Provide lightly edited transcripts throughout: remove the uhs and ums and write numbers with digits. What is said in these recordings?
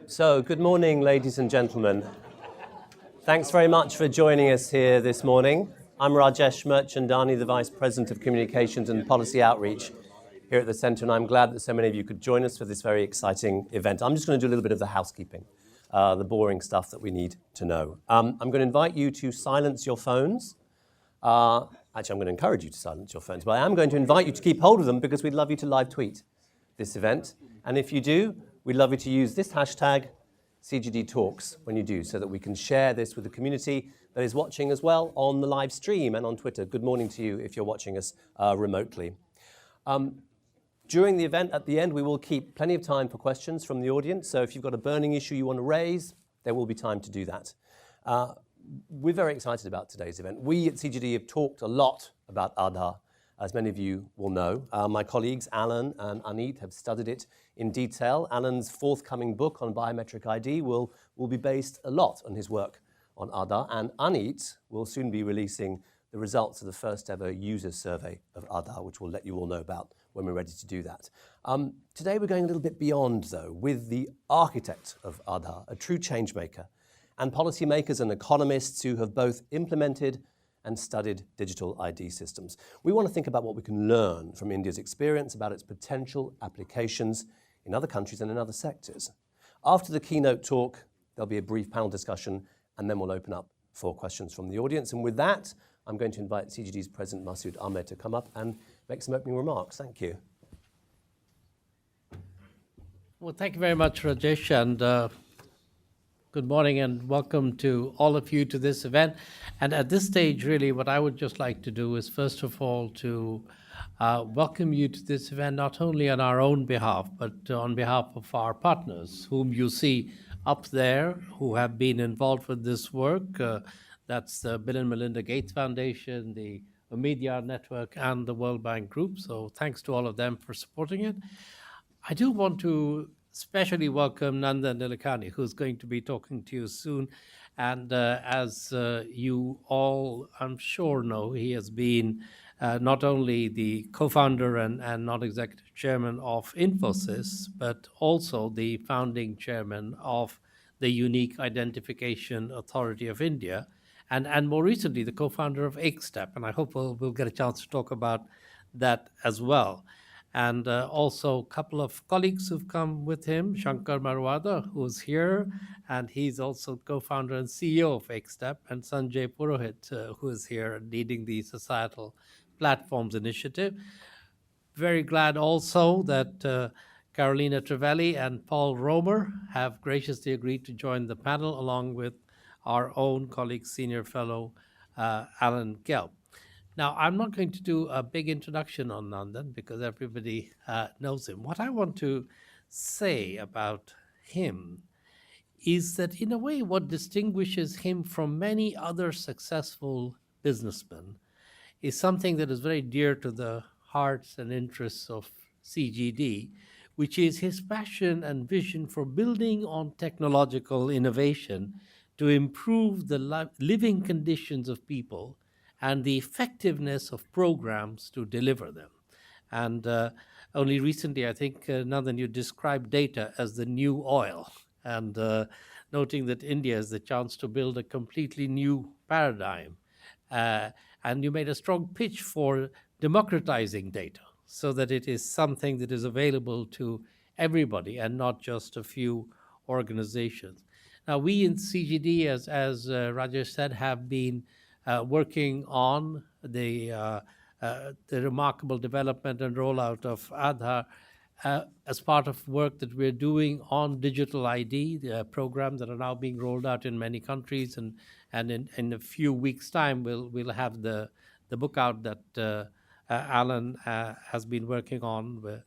So, good morning, ladies and gentlemen. Thanks very much for joining us here this morning. I'm Rajesh Mirchandani, the Vice President of Communications and Policy Outreach here at the Centre, and I'm glad that so many of you could join us for this very exciting event. I'm just going to do a little bit of the housekeeping, the boring stuff that we need to know. I'm going to invite you to silence your phones. Actually, I'm going to encourage you to silence your phones, but I am going to invite you to keep hold of them because we'd love you to live tweet this event. And if you do, we'd love you to use this hashtag, CGD Talks, when you do, so that we can share this with the community that is watching as well on the live stream and on Twitter. Good morning to you if you're watching us remotely. During the event, at the end, we will keep plenty of time for questions from the audience. So if you've got a burning issue you want to raise, there will be time to do that. We're very excited about today's event. We at CGD have talked a lot about Aadhaar, as many of you will know. My colleagues, Alan and Aneet, have studied it in detail. Alan's forthcoming book on biometric ID will be based a lot on his work on Aadhaar, and Aneet will soon be releasing the results of the first ever user survey of Aadhaar, which we'll let you all know about when we're ready to do that. Today we're going a little bit beyond, though, with the architect of Aadhaar, a true change maker, and policymakers and economists who have both implemented and studied digital ID systems. We want to think about what we can learn from India's experience about its potential applications in other countries and in other sectors. After the keynote talk, there'll be a brief panel discussion, and then we'll open up for questions from the audience. And with that, I'm going to invite CGD's President Masood Ahmed to come up and make some opening remarks. Thank you. Well, thank you very much, Rajesh, and good morning and welcome to all of you to this event. And at this stage, really, what I would just like to do is, first of all, to welcome you to this event, not only on our own behalf, but on behalf of our partners, whom you see up there, who have been involved with this work. That's the Bill and Melinda Gates Foundation, the Omidyar Network, and the World Bank Group. So thanks to all of them for supporting it. I do want to especially welcome Nandan Nilekani, who's going to be talking to you soon. And as you all, I'm sure, know, he has been not only the co-founder and non-executive chairman of Infosys, but also the founding chairman of the Unique Identification Authority of India, and more recently, the co-founder of Ekstep. And I hope we'll get a chance to talk about that as well. And also a couple of colleagues who've come with him, Shankar Marwada, who's here, and he's also co-founder and CEO of Ekstep, and Sanjay Purohit, who is here leading the Societal Platforms Initiative. Very glad also that Carolina Trevelli and Paul Romer have graciously agreed to join the panel, along with our own colleague, senior fellow Alan Gelb. Now, I'm not going to do a big introduction on Nandan because everybody knows him. What I want to say about him is that, in a way, what distinguishes him from many other successful businessmen is something that is very dear to the hearts and interests of CGD, which is his passion and vision for building on technological innovation to improve the living conditions of people and the effectiveness of programs to deliver them. And only recently, I think, Nandan, you described data as the new oil, and noting that India has the chance to build a completely new paradigm. And you made a strong pitch for democratizing data so that it is something that is available to everybody and not just a few organizations. Now, we in CGD, as Rajesh said, have been working on the remarkable development and rollout of Aadhaar as part of work that we're doing on digital ID, the programs that are now being rolled out in many countries. And in a few weeks' time, we'll have the book out that Alan has been working on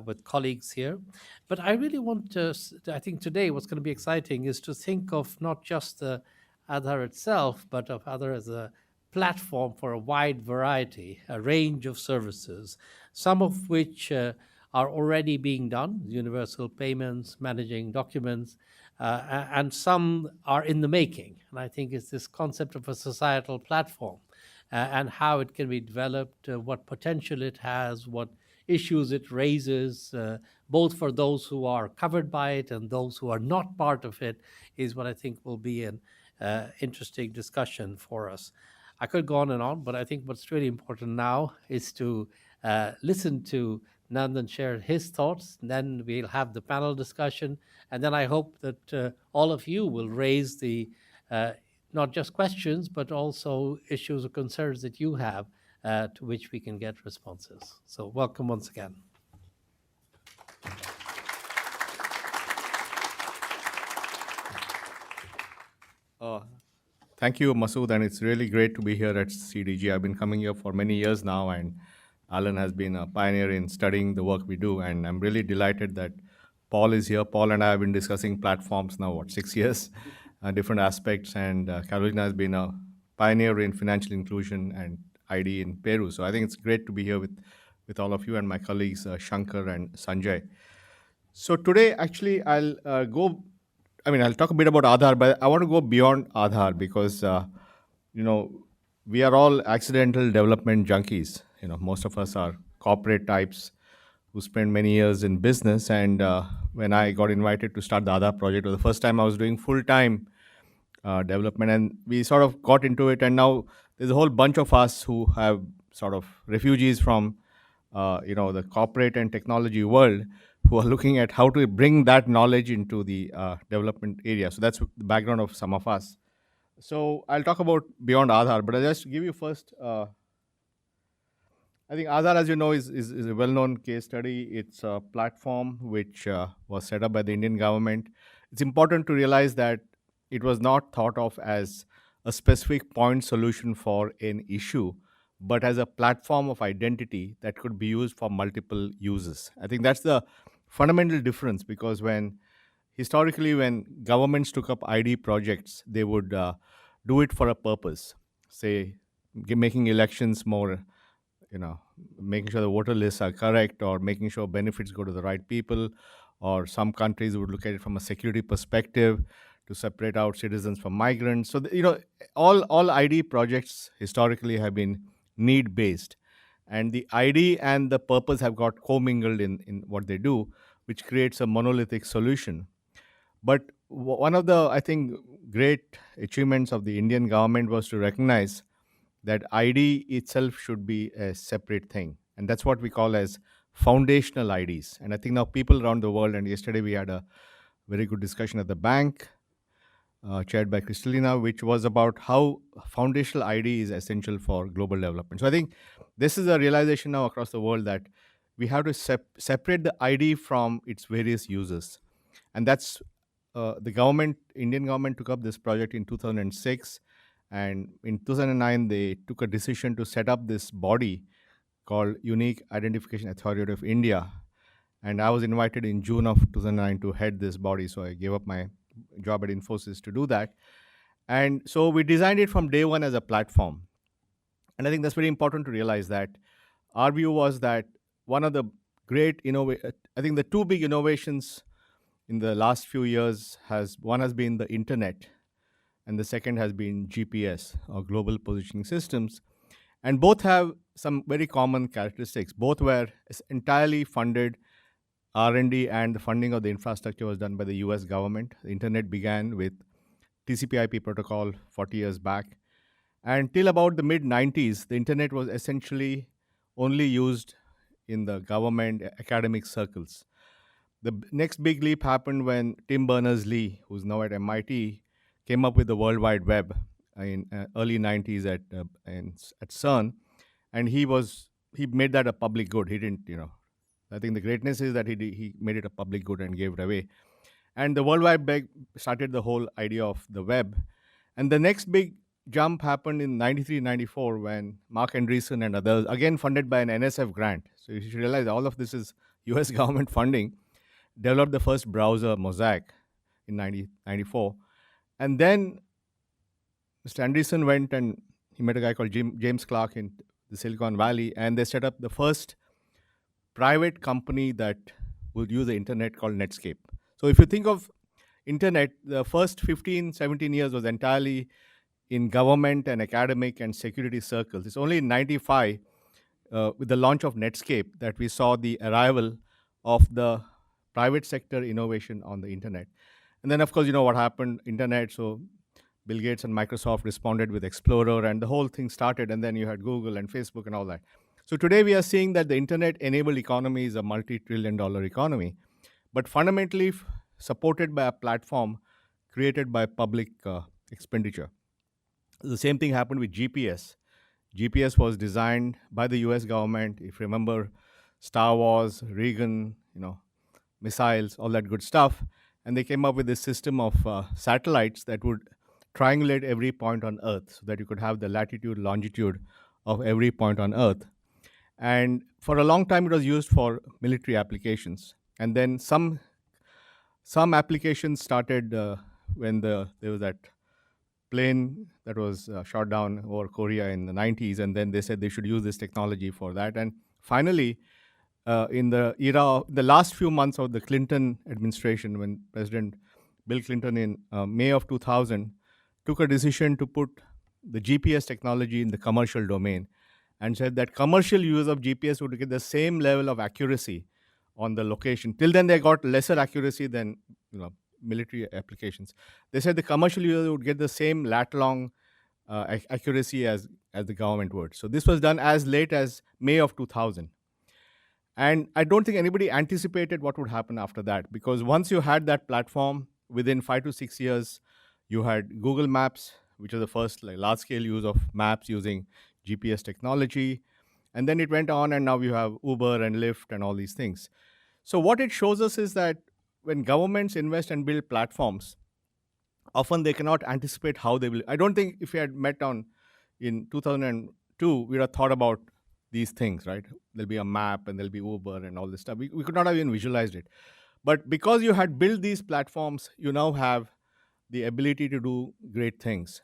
with colleagues here. But I really want to, I think today what's going to be exciting is to think of not just the Aadhaar itself, but of Aadhaar as a platform for a wide variety, a range of services, some of which are already being done, universal payments, managing documents, and some are in the making. And I think it's this concept of a societal platform and how it can be developed, what potential it has, what issues it raises, both for those who are covered by it and those who are not part of it, is what I think will be an interesting discussion for us. I could go on, but I think what's really important now is to listen to Nandan share his thoughts. Then we'll have the panel discussion, and then I hope that all of you will raise the not just questions, but also issues or concerns that you have to which we can get responses. So welcome once again. Thank you, Masood, and it's really great to be here at CDG. I've been coming here for many years now, and Alan has been a pioneer in studying the work we do, and I'm really delighted that Paul is here. Paul and I have been discussing platforms now, 6 years, different aspects, and Carolina has been a pioneer in financial inclusion and ID in Peru. So I think it's great to be here with all of you and my colleagues, Shankar and Sanjay. So today, actually, I'll talk a bit about Aadhaar, but I want to go beyond Aadhaar because, we are all accidental development junkies. Most of us are corporate types who spent many years in business. And when I got invited to start the Aadhaar project, it was the first time I was doing full-time development, and we sort of got into it. And now there's a whole bunch of us who have sort of refugees from, the corporate and technology world, who are looking at how to bring that knowledge into the development area. So that's the background of some of us. So I'll talk about beyond Aadhaar, but I'll just give you first. I think Aadhaar, as you know, is a well-known case study. It's a platform which was set up by the Indian government. It's important to realize that it was not thought of as a specific point solution for an issue, but as a platform of identity that could be used for multiple uses. I think that's the fundamental difference, because historically, when governments took up ID projects, they would do it for a purpose, say making elections more, making sure the voter lists are correct, or making sure benefits go to the right people, or some countries would look at it from a security perspective to separate out citizens from migrants. So, all ID projects historically have been need-based. And the ID and the purpose have got commingled in what they do, which creates a monolithic solution. But one of the, I think, great achievements of the Indian government was to recognize that ID itself should be a separate thing. And that's what we call as foundational IDs. And I think now people around the world, and yesterday we had a very good discussion at the bank, chaired by Kristalina, which was about how foundational ID is essential for global development. So I think this is a realization now across the world that we have to separate the ID from its various uses. And that's the Indian government took up this project in 2006. And in 2009, they took a decision to set up this body called Unique Identification Authority of India. And I was invited in June of 2009 to head this body. So I gave up my job at Infosys to do that. And so we designed it from day one as a platform. And I think that's very important to realize that our view was that one of the great I think the two big innovations in the last few years one has been the internet, and the second has been GPS, or global positioning systems. And both have some very common characteristics. Both were entirely funded. R&D and the funding of the infrastructure was done by the US government. The internet began with TCP/IP protocol 40 years back. And till about the mid-90s, the internet was essentially only used in the government academic circles. The next big leap happened when Tim Berners-Lee, who's now at MIT, came up with the World Wide Web in early 90s at CERN. And he made that a public good. He didn't, I think the greatness is that he made it a public good and gave it away. And the World Wide Web started the whole idea of the web. And the next big jump happened in 93, 94 when Mark Andreessen and others, again funded by an NSF grant. So you should realize all of this is US government funding, developed the first browser, Mosaic, in 94. And then Mr. Andreessen went and he met a guy called James Clark in the Silicon Valley, and they set up the first private company that would use the internet called Netscape. So if you think of internet, the first 15, 17 years was entirely in government and academic and security circles. It's only in 95 with the launch of Netscape that we saw the arrival of the private sector innovation on the internet. And then, of course, you know what happened, internet. So Bill Gates and Microsoft responded with Explorer, and the whole thing started. And then you had Google and Facebook and all that. So today we are seeing that the internet-enabled economy is a multi-trillion-dollar economy, but fundamentally supported by a platform created by public expenditure. The same thing happened with GPS. GPS was designed by the US government. If you remember, Star Wars, Reagan, missiles, all that good stuff. And they came up with this system of satellites that would triangulate every point on Earth so that you could have the latitude, longitude of every point on Earth. And for a long time, it was used for military applications. And then some applications started when there was that plane that was shot down over Korea in the 90s, and then they said they should use this technology for that. And finally, in the last few months of the Clinton administration, when President Bill Clinton in May of 2000 took a decision to put the GPS technology in the commercial domain and said that commercial use of GPS would get the same level of accuracy on the location. Till then, they got lesser accuracy than military applications. They said the commercial user would get the same lat-long accuracy as the government would. So this was done as late as May of 2000. And I don't think anybody anticipated what would happen after that, because once you had that platform, within 5 to 6 years, you had Google Maps, which was the first large-scale use of maps using GPS technology. And then it went on, and now you have Uber and Lyft and all these things. So what it shows us is that when governments invest and build platforms, often they cannot anticipate how they will. I don't think if we had met in 2002, we would have thought about these things, right? There'll be a map and there'll be Uber and all this stuff. We could not have even visualized it. But because you had built these platforms, you now have the ability to do great things.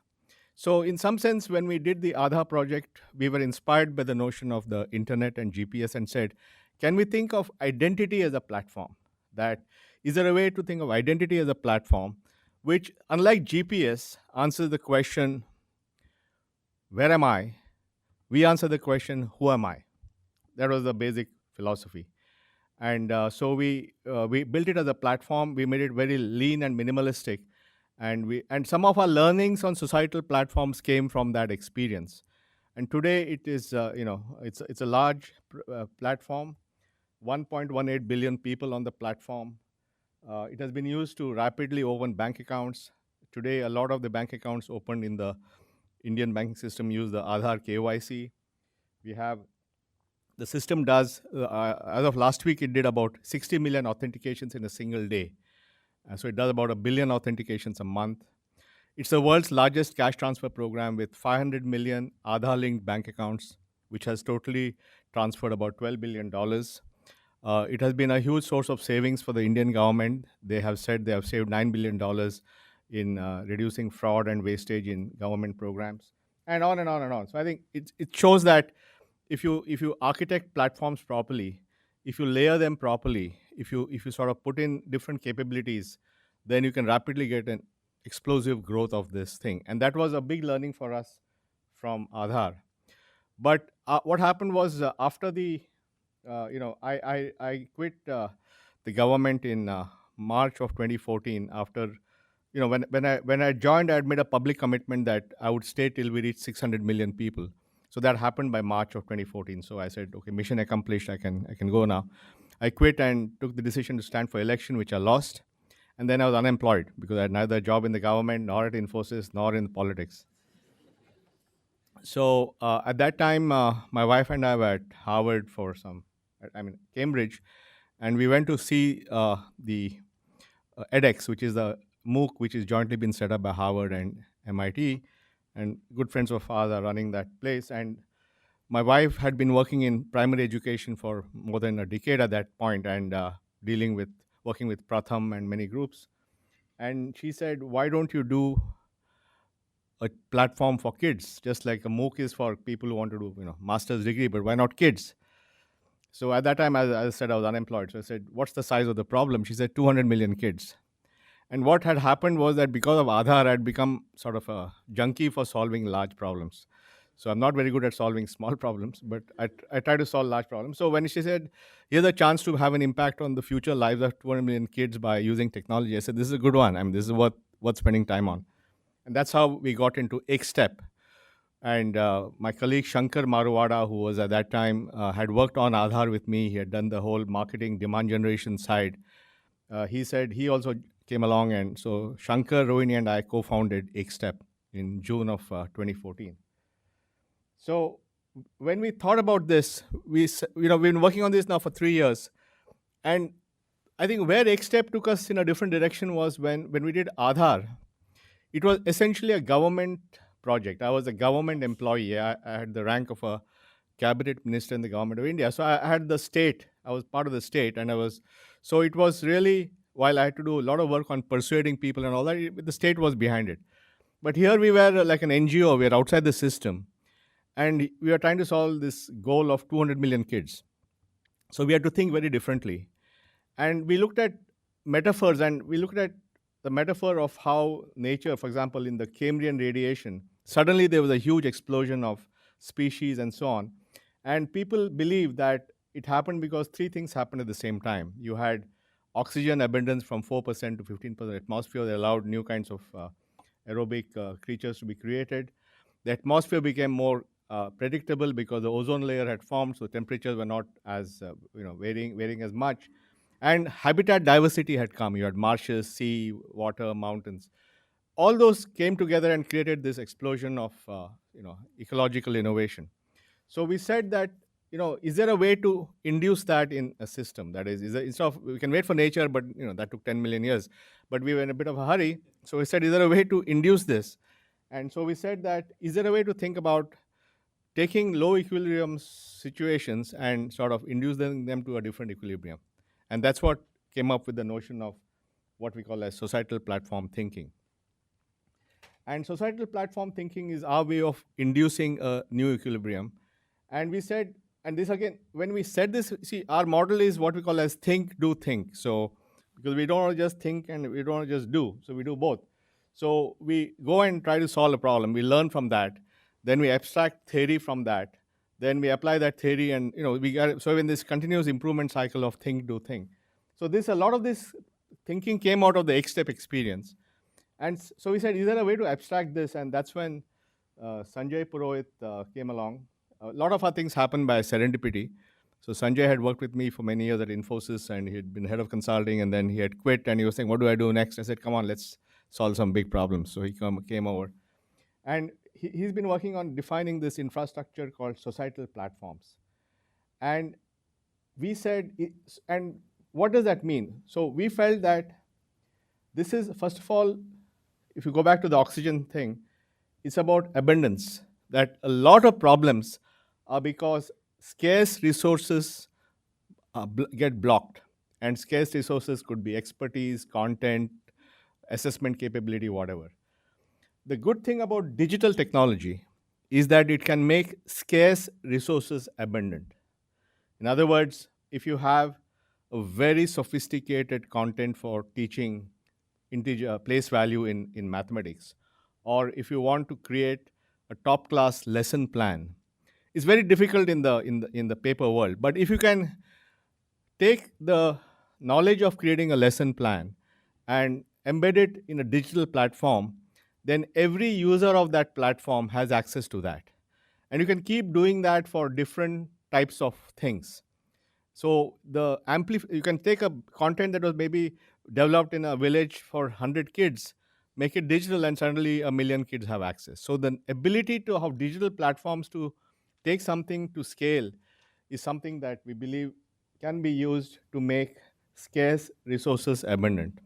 So in some sense, when we did the Aadhaar project, we were inspired by the notion of the internet and GPS and said, can we think of identity as a platform? Is there a way to think of identity as a platform, which, unlike GPS, answers the question, where am I? We answer the question, who am I? That was the basic philosophy. And so we built it as a platform. We made it very lean and minimalistic. And some of our learnings on societal platforms came from that experience. And today it is, it's a large platform, 1.18 billion people on the platform. It has been used to rapidly open bank accounts. Today, a lot of the bank accounts opened in the Indian banking system use the Aadhaar KYC. The system does, as of last week, it did about 60 million authentications in a single day. So it does about 1 billion authentications a month. It's the world's largest cash transfer program with 500 million Aadhaar-linked bank accounts, which has totally transferred about $12 billion. It has been a huge source of savings for the Indian government. They have said they have saved $9 billion in reducing fraud and wastage in government programs, and on and on and on. So I think it shows that if you architect platforms properly, if you layer them properly, if you sort of put in different capabilities, then you can rapidly get an explosive growth of this thing. And that was a big learning for us from Aadhaar. But what happened was after I quit the government in March of 2014. After, when I joined, I had made a public commitment that I would stay till we reach 600 million people. So that happened by March of 2014. So I said, okay, mission accomplished. I can go now. I quit and took the decision to stand for election, which I lost. And then I was unemployed because I had neither a job in the government, nor at Infosys, nor in politics. So at that time, my wife and I were at Harvard Cambridge, and we went to see the edX, which is the MOOC, which is jointly been set up by Harvard and MIT, and good friends of ours are running that place. And my wife had been working in primary education for more than a decade at that point, and working with Pratham and many groups. And she said, why don't you do a platform for kids, just like a MOOC is for people who want to do master's degree, but why not kids? So at that time, as I said, I was unemployed. So I said, what's the size of the problem? She said, 200 million kids. And what had happened was that because of Aadhaar, I had become sort of a junkie for solving large problems. So I'm not very good at solving small problems, but I try to solve large problems. So when she said, here's a chance to have an impact on the future lives of 200 million kids by using technology, I said, this is a good one. I mean, this is worth spending time on. And that's how we got into XStep. And my colleague Shankar Marwada, who was at that time, had worked on Aadhaar with me. He had done the whole marketing demand generation side. He said he also came along. And so Shankar, Rohini, and I co-founded XStep in June of 2014. So when we thought about this, we've been working on this now for 3 years. And I think where XStep took us in a different direction was when we did Aadhaar. It was essentially a government project. I was a government employee. I had the rank of a cabinet minister in the government of India. So I had the state. I was part of the state, and so it was really, while I had to do a lot of work on persuading people and all that, the state was behind it. But here we were like an NGO. We were outside the system, and we were trying to solve this goal of 200 million kids. So we had to think very differently. And we looked at metaphors, and we looked at the metaphor of how nature, for example, in the Cambrian radiation, suddenly there was a huge explosion of species and so on. And people believe that it happened because three things happened at the same time. You had oxygen abundance from 4% to 15% atmosphere that allowed new kinds of aerobic creatures to be created. The atmosphere became more predictable because the ozone layer had formed, so temperatures were not as varying as much. And habitat diversity had come. You had marshes, sea, water, mountains. All those came together and created this explosion of ecological innovation. So we said that, is there a way to induce that in a system? That is instead of, we can wait for nature, but that took 10 million years. But we were in a bit of a hurry. So we said, is there a way to induce this? And so we said that, is there a way to think about taking low equilibrium situations and sort of inducing them to a different equilibrium? And that's what came up with the notion of what we call as societal platform thinking. And societal platform thinking is our way of inducing a new equilibrium. And we said, and this again, when we said this, see, our model is what we call as think, do, think. So, because we don't want to just think and we don't want to just do, so we do both. So we go and try to solve a problem. We learn from that. Then we abstract theory from that. Then we apply that theory, and so in this continuous improvement cycle of think, do, think. So a lot of this thinking came out of the XStep experience. And so we said, is there a way to abstract this? And that's when Sanjay Purohit came along. A lot of our things happened by serendipity. So Sanjay had worked with me for many years at Infosys, and he had been head of consulting, and then he had quit, and he was saying, what do I do next? I said, come on, let's solve some big problems. So he came over. And he's been working on defining this infrastructure called societal platforms. And we said, and what does that mean? So we felt that this is, first of all, if you go back to the oxygen thing, it's about abundance, that a lot of problems are because scarce resources get blocked. And scarce resources could be expertise, content, assessment capability, whatever. The good thing about digital technology is that it can make scarce resources abundant. In other words, if you have a very sophisticated content for teaching integer place value in mathematics, or if you want to create a top-class lesson plan, it's very difficult in the paper world. But if you can take the knowledge of creating a lesson plan and embed it in a digital platform, then every user of that platform has access to that. And you can keep doing that for different types of things. So you can take a content that was maybe developed in a village for 100 kids, make it digital, and suddenly 1 million kids have access. So the ability to have digital platforms to take something to scale is something that we believe can be used to make scarce resources abundant.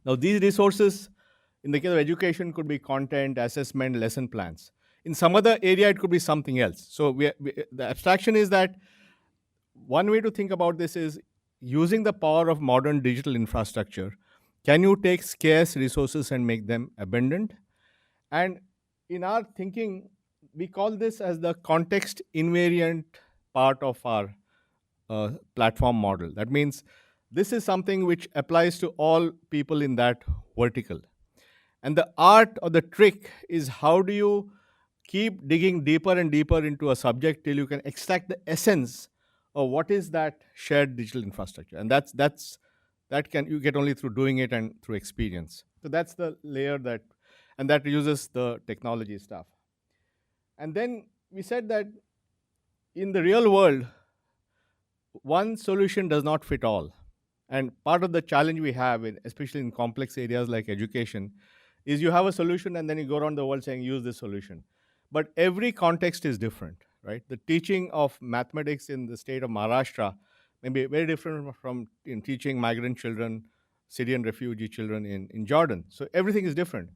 Now, these resources, in the case of education, could be content, assessment, lesson plans. In some other area, it could be something else. So the abstraction is that one way to think about this is using the power of modern digital infrastructure. Can you take scarce resources and make them abundant? And in our thinking, we call this as the context invariant part of our platform model. That means this is something which applies to all people in that vertical. And the art or the trick is, how do you keep digging deeper and deeper into a subject till you can extract the essence of what is that shared digital infrastructure. And that can you get only through doing it and through experience. So that's the layer and that uses the technology stuff. And then we said that in the real world, one solution does not fit all. And part of the challenge we have, especially in complex areas like education, is you have a solution and then you go around the world saying, use this solution. But every context is different, right? The teaching of mathematics in the state of Maharashtra may be very different from in teaching migrant children, Syrian refugee children in Jordan. So everything is different.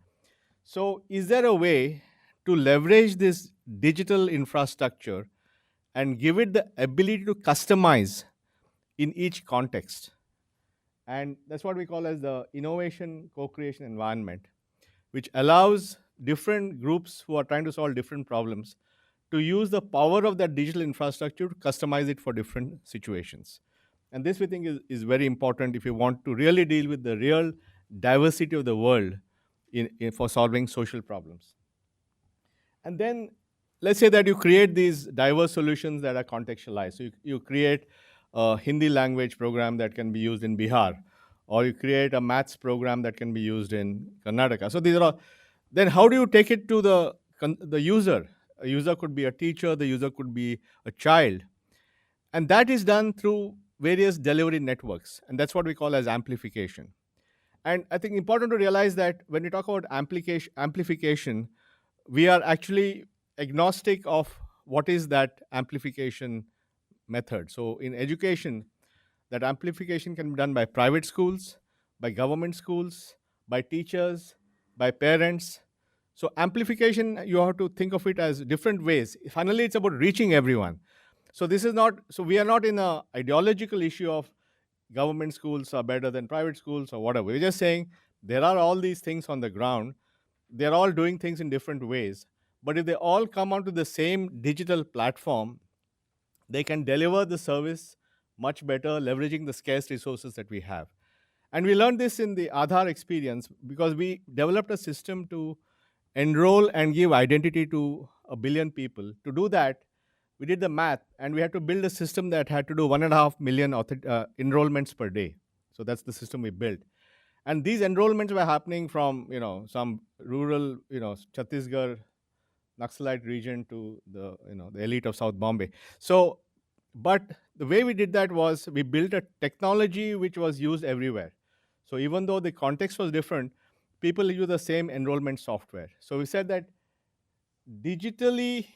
So is there a way to leverage this digital infrastructure and give it the ability to customize in each context? And that's what we call as the innovation co-creation environment, which allows different groups who are trying to solve different problems to use the power of that digital infrastructure to customize it for different situations. And this we think is very important if you want to really deal with the real diversity of the world for solving social problems. And then let's say that you create these diverse solutions that are contextualized. So you create a Hindi language program that can be used in Bihar, or you create a maths program that can be used in Karnataka. So these are all. Then how do you take it to the user? A user could be a teacher, the user could be a child. And that is done through various delivery networks. And that's what we call as amplification. And I think important to realize that when we talk about amplification, we are actually agnostic of what is that amplification method. So in education, that amplification can be done by private schools, by government schools, by teachers, by parents. So amplification, you have to think of it as different ways. Finally, it's about reaching everyone. So we are not in an ideological issue of government schools are better than private schools or whatever. We're just saying there are all these things on the ground. They're all doing things in different ways. But if they all come onto the same digital platform, they can deliver the service much better, leveraging the scarce resources that we have. And we learned this in the Aadhaar experience because we developed a system to enroll and give identity to 1 billion people. To do that, we did the math, and we had to build a system that had to do 1.5 million enrollments per day. So that's the system we built. And these enrollments were happening from some rural Chhattisgarh Naxalite region to the elite of South Bombay. So, but the way we did that was we built a technology which was used everywhere. So even though the context was different, people use the same enrollment software. So we said that digitally,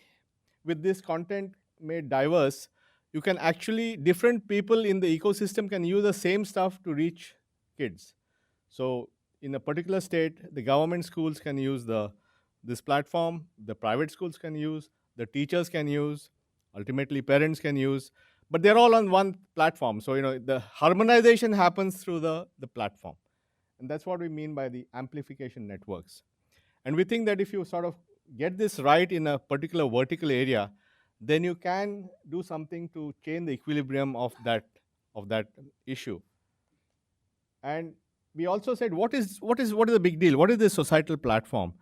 with this content made diverse, you can actually, different people in the ecosystem can use the same stuff to reach kids. So in a particular state, the government schools can use this platform, the private schools can use, the teachers can use, ultimately parents can use, but they're all on one platform. So the harmonization happens through the platform. And that's what we mean by the amplification networks. And we think that if you sort of get this right in a particular vertical area, then you can do something to change the equilibrium of that issue. And we also said, what is the big deal? What is this societal platform?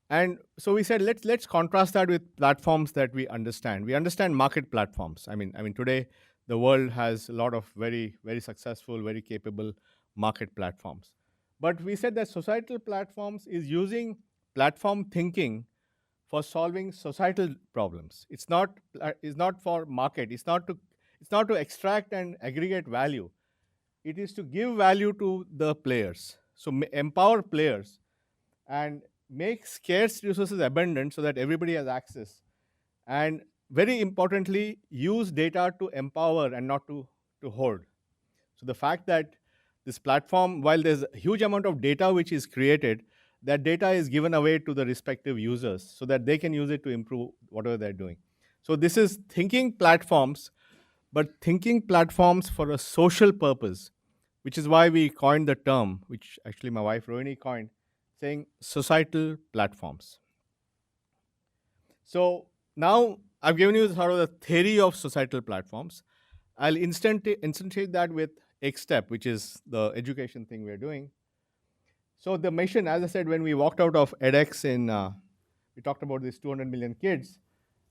And so we said, let's contrast that with platforms that we understand. We understand market platforms. I mean, today the world has a lot of very, very successful, very capable market platforms. But we said that societal platforms is using platform thinking for solving societal problems. It's not for market. It's not to extract and aggregate value. It is to give value to the players. So empower players and make scarce resources abundant so that everybody has access. And very importantly, use data to empower and not to hoard. So the fact that this platform, while there's a huge amount of data which is created, that data is given away to the respective users so that they can use it to improve whatever they're doing. So this is thinking platforms, but thinking platforms for a social purpose, which is why we coined the term, which actually my wife Rohini coined, saying societal platforms. So now I've given you sort of the theory of societal platforms. I'll instantiate that with XStep, which is the education thing we're doing. So the mission, as I said, when we walked out of edX we we talked about these 200 million kids.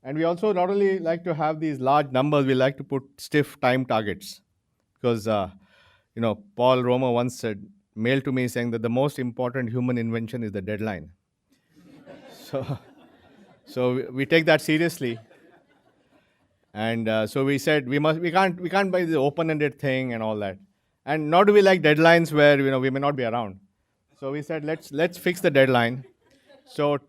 And we also not only like to have these large numbers, we like to put stiff time targets. Because, Paul Romer once said, mailed to me saying that the most important human invention is the deadline. So we take that seriously. And so we said we can't buy the open-ended thing and all that. And nor do we like deadlines where we may not be around. So we said let's fix the deadline. So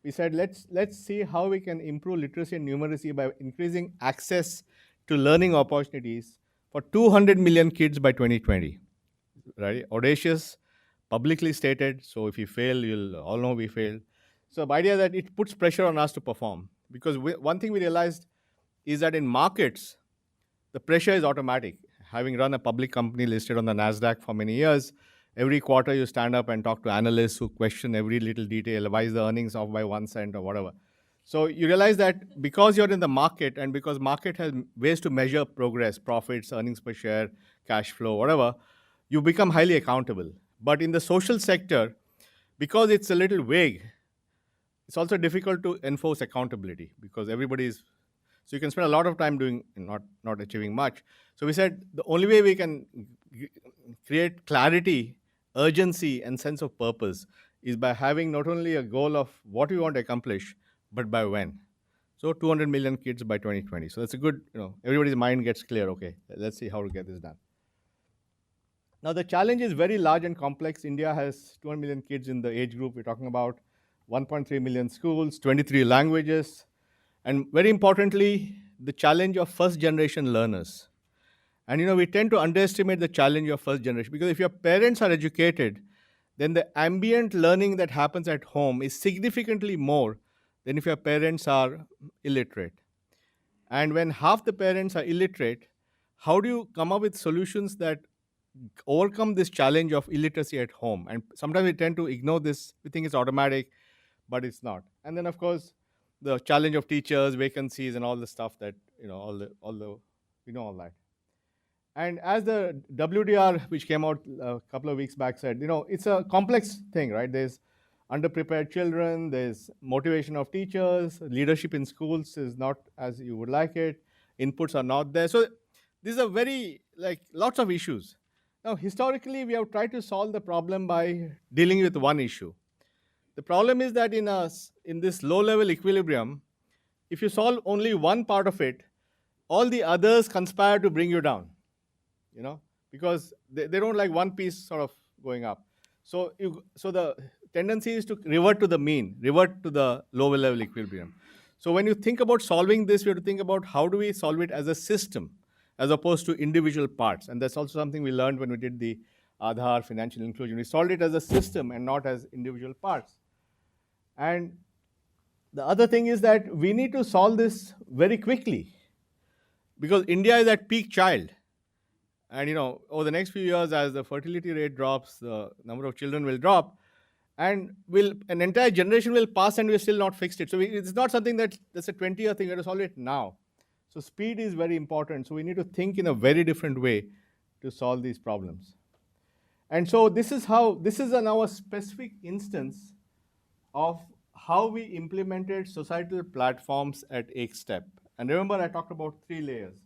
we said let's see how we can improve literacy and numeracy by increasing access to learning opportunities for 200 million kids by 2020. Right? Audacious, publicly stated. So if we fail, you'll all know we failed. So the idea that it puts pressure on us to perform, because one thing we realized is that in markets, the pressure is automatic. Having run a public company listed on the NASDAQ for many years, every quarter you stand up and talk to analysts who question every little detail. Why is the earnings off by 1 cent or whatever? So you realize that because you're in the market and because market has ways to measure progress, profits, earnings per share, cash flow, whatever, you become highly accountable. But in the social sector, because it's a little vague, it's also difficult to enforce accountability because so you can spend a lot of time doing not achieving much. So we said the only way we can create clarity, urgency, and sense of purpose is by having not only a goal of what we want to accomplish, but by when. So 200 million kids by 2020. So that's a good, everybody's mind gets clear. Okay, let's see how to get this done. Now the challenge is very large and complex. India has 200 million kids in the age group we're talking about, 1.3 million schools, 23 languages, and very importantly, the challenge of first-generation learners. And we tend to underestimate the challenge of first generation because if your parents are educated, then the ambient learning that happens at home is significantly more than if your parents are illiterate. And when half the parents are illiterate, how do you come up with solutions that overcome this challenge of illiteracy at home? And sometimes we tend to ignore this. We think it's automatic, but it's not. And then, of course, the challenge of teachers, vacancies, and all the stuff that, all that. And as the WDR, which came out a couple of weeks back, said, it's a complex thing, right? There's underprepared children, there's motivation of teachers, leadership in schools is not as you would like it, inputs are not there. So these are lots of issues. Now, historically, we have tried to solve the problem by dealing with one issue. The problem is that in this low-level equilibrium, if you solve only one part of it, all the others conspire to bring you down, because they don't like one piece sort of going up. So the tendency is to revert to the mean, revert to the lower-level equilibrium. So when you think about solving this, we have to think about how do we solve it as a system, as opposed to individual parts. And that's also something we learned when we did the Aadhaar financial inclusion. We solved it as a system and not as individual parts. And the other thing is that we need to solve this very quickly because India is at peak child. And over the next few years, as the fertility rate drops, the number of children will drop, and an entire generation will pass and we've still not fixed it. So it's not something that's a 20-year thing, we have to solve it now. So speed is very important. So we need to think in a very different way to solve these problems. And so this is now a specific instance of how we implemented societal platforms at Ekstep. And remember, I talked about 3 layers.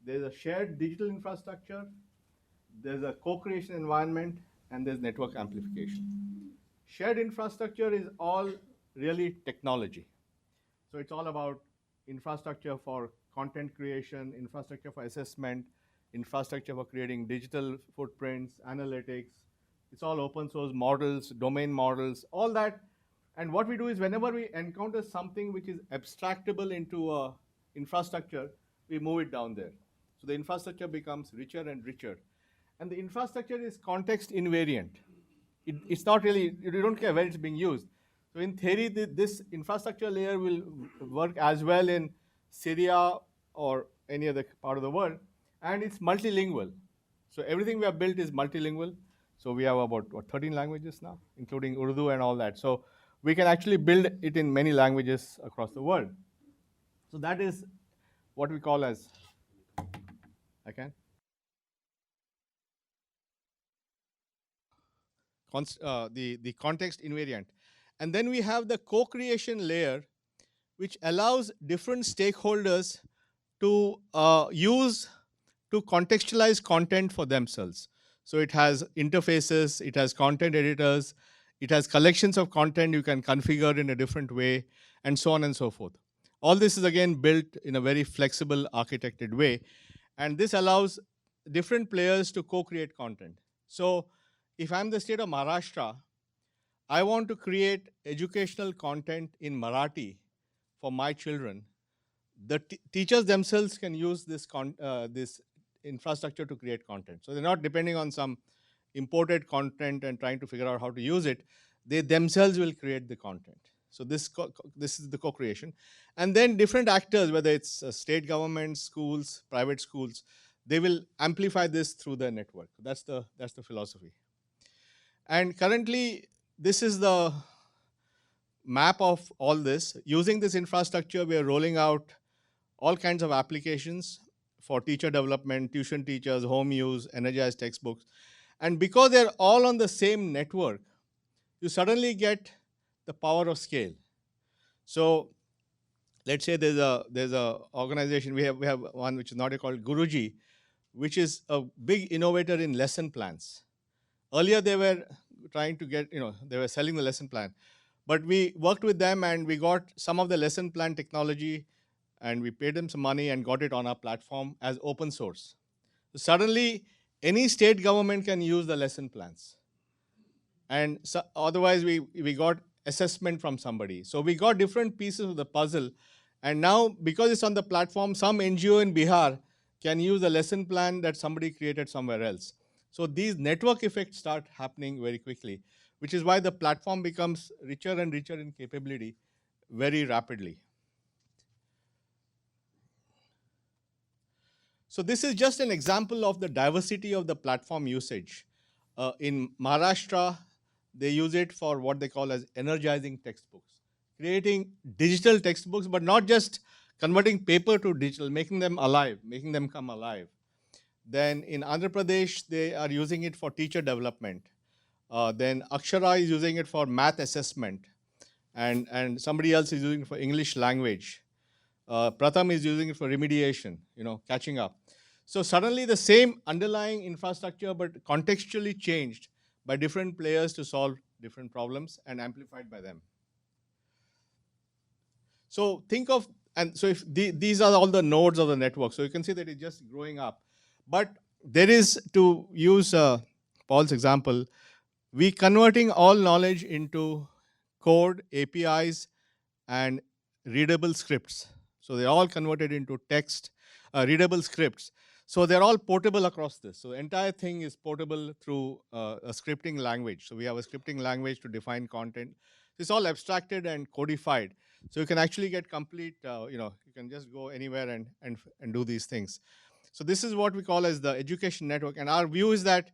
There's a shared digital infrastructure, there's a co-creation environment, and there's network amplification. Shared infrastructure is all really technology. So it's all about infrastructure for content creation, infrastructure for assessment, infrastructure for creating digital footprints, analytics. It's all open source models, domain models, all that. And what we do is whenever we encounter something which is abstractable into a infrastructure, we move it down there. So the infrastructure becomes richer and richer. And the infrastructure is context invariant. It's not really, you don't care where it's being used. So in theory, this infrastructure layer will work as well in Syria or any other part of the world. And it's multilingual. So everything we have built is multilingual. So we have about 13 languages now, including Urdu and all that. So we can actually build it in many languages across the world. So that is what we call as, the context invariant. And then we have the co-creation layer, which allows different stakeholders to use to contextualize content for themselves. So it has interfaces, it has content editors, it has collections of content you can configure in a different way, and so on and so forth. All this is again built in a very flexible, architected way, and this allows different players to co-create content. So if I'm the state of Maharashtra, I want to create educational content in Marathi for my children. The teachers themselves can use this infrastructure to create content. So they're not depending on some imported content and trying to figure out how to use it. They themselves will create the content. So this is the co-creation. And then different actors, whether it's state governments, schools, private schools, they will amplify this through the network. That's the philosophy. And currently, this is the map of all this. Using this infrastructure, we are rolling out all kinds of applications for teacher development, tuition teachers, home use, energized textbooks. And because they're all on the same network, you suddenly get the power of scale. So let's say there's a organization, we have one which is now called Guruji, which is a big innovator in lesson plans. Earlier they were trying to get, they were selling the lesson plan. But we worked with them and we got some of the lesson plan technology and we paid them some money and got it on our platform as open source. So suddenly, any state government can use the lesson plans. And so, otherwise, we got assessment from somebody. So we got different pieces of the puzzle. And now, because it's on the platform, some NGO in Bihar can use the lesson plan that somebody created somewhere else. So these network effects start happening very quickly, which is why the platform becomes richer and richer in capability very rapidly. So this is just an example of the diversity of the platform usage. In Maharashtra, they use it for what they call as energizing textbooks, creating digital textbooks, but not just converting paper to digital, making them alive, making them come alive. Then in Andhra Pradesh, they are using it for teacher development. Then Akshara is using it for math assessment, and somebody else is using it for English language. Pratham is using it for remediation, catching up. So suddenly the same underlying infrastructure, but contextually changed by different players to solve different problems and amplified by them. So think of, and so if these are all the nodes of the network, so you can see that it's just growing up. But there is, to use Paul's example, we converting all knowledge into code, APIs, and readable scripts. So they're all converted into text, readable scripts. So they're all portable across this. So the entire thing is portable through a scripting language. So we have a scripting language to define content. It's all abstracted and codified. So you can actually get complete, you can just go anywhere and do these things. So this is what we call as the education network. And our view is that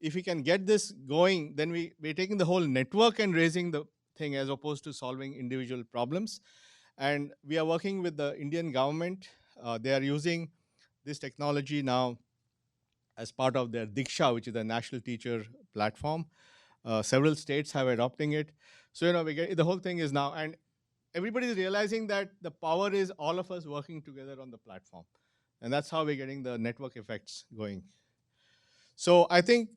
if we can get this going, then we're taking the whole network and raising the thing as opposed to solving individual problems. And we are working with the Indian government. They are using this technology now as part of their Diksha, which is the national teacher platform. Several states have adopting it. So, the whole thing is now, and everybody is realizing that the power is all of us working together on the platform. And that's how we're getting the network effects going. So I think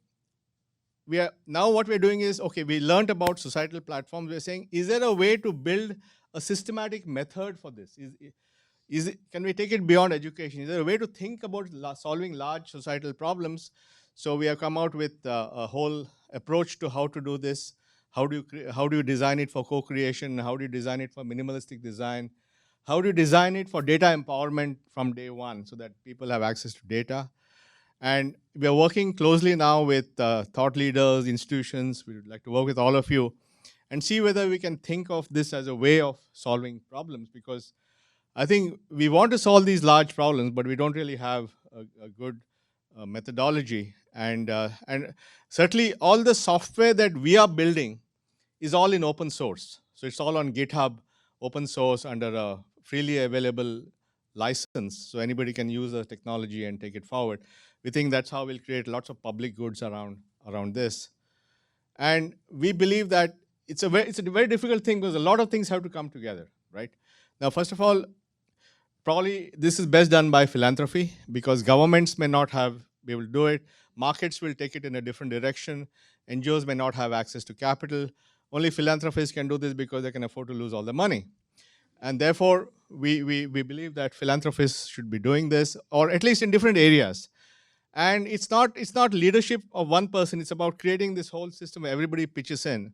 now what we're doing is, okay, we learned about societal platforms. We're saying, is there a way to build a systematic method for this? Can we take it beyond education? Is there a way to think about solving large societal problems? So we have come out with a whole approach to how to do this. How do you design it for co-creation? How do you design it for minimalistic design? How do you design it for data empowerment from day one so that people have access to data? And we are working closely now with thought leaders, institutions. We would like to work with all of you and see whether we can think of this as a way of solving problems, because I think we want to solve these large problems, but we don't really have a good methodology. And certainly all the software that we are building is all in open source. So it's all on GitHub, open source under a freely available license. So anybody can use the technology and take it forward. We think that's how we'll create lots of public goods around this. And we believe that it's a very difficult thing because a lot of things have to come together, right? Now, first of all, probably this is best done by philanthropy because governments may not be able to do it. Markets will take it in a different direction. NGOs may not have access to capital. Only philanthropists can do this because they can afford to lose all the money. And therefore, we believe that philanthropists should be doing this, or at least in different areas. And it's not leadership of one person. It's about creating this whole system where everybody pitches in.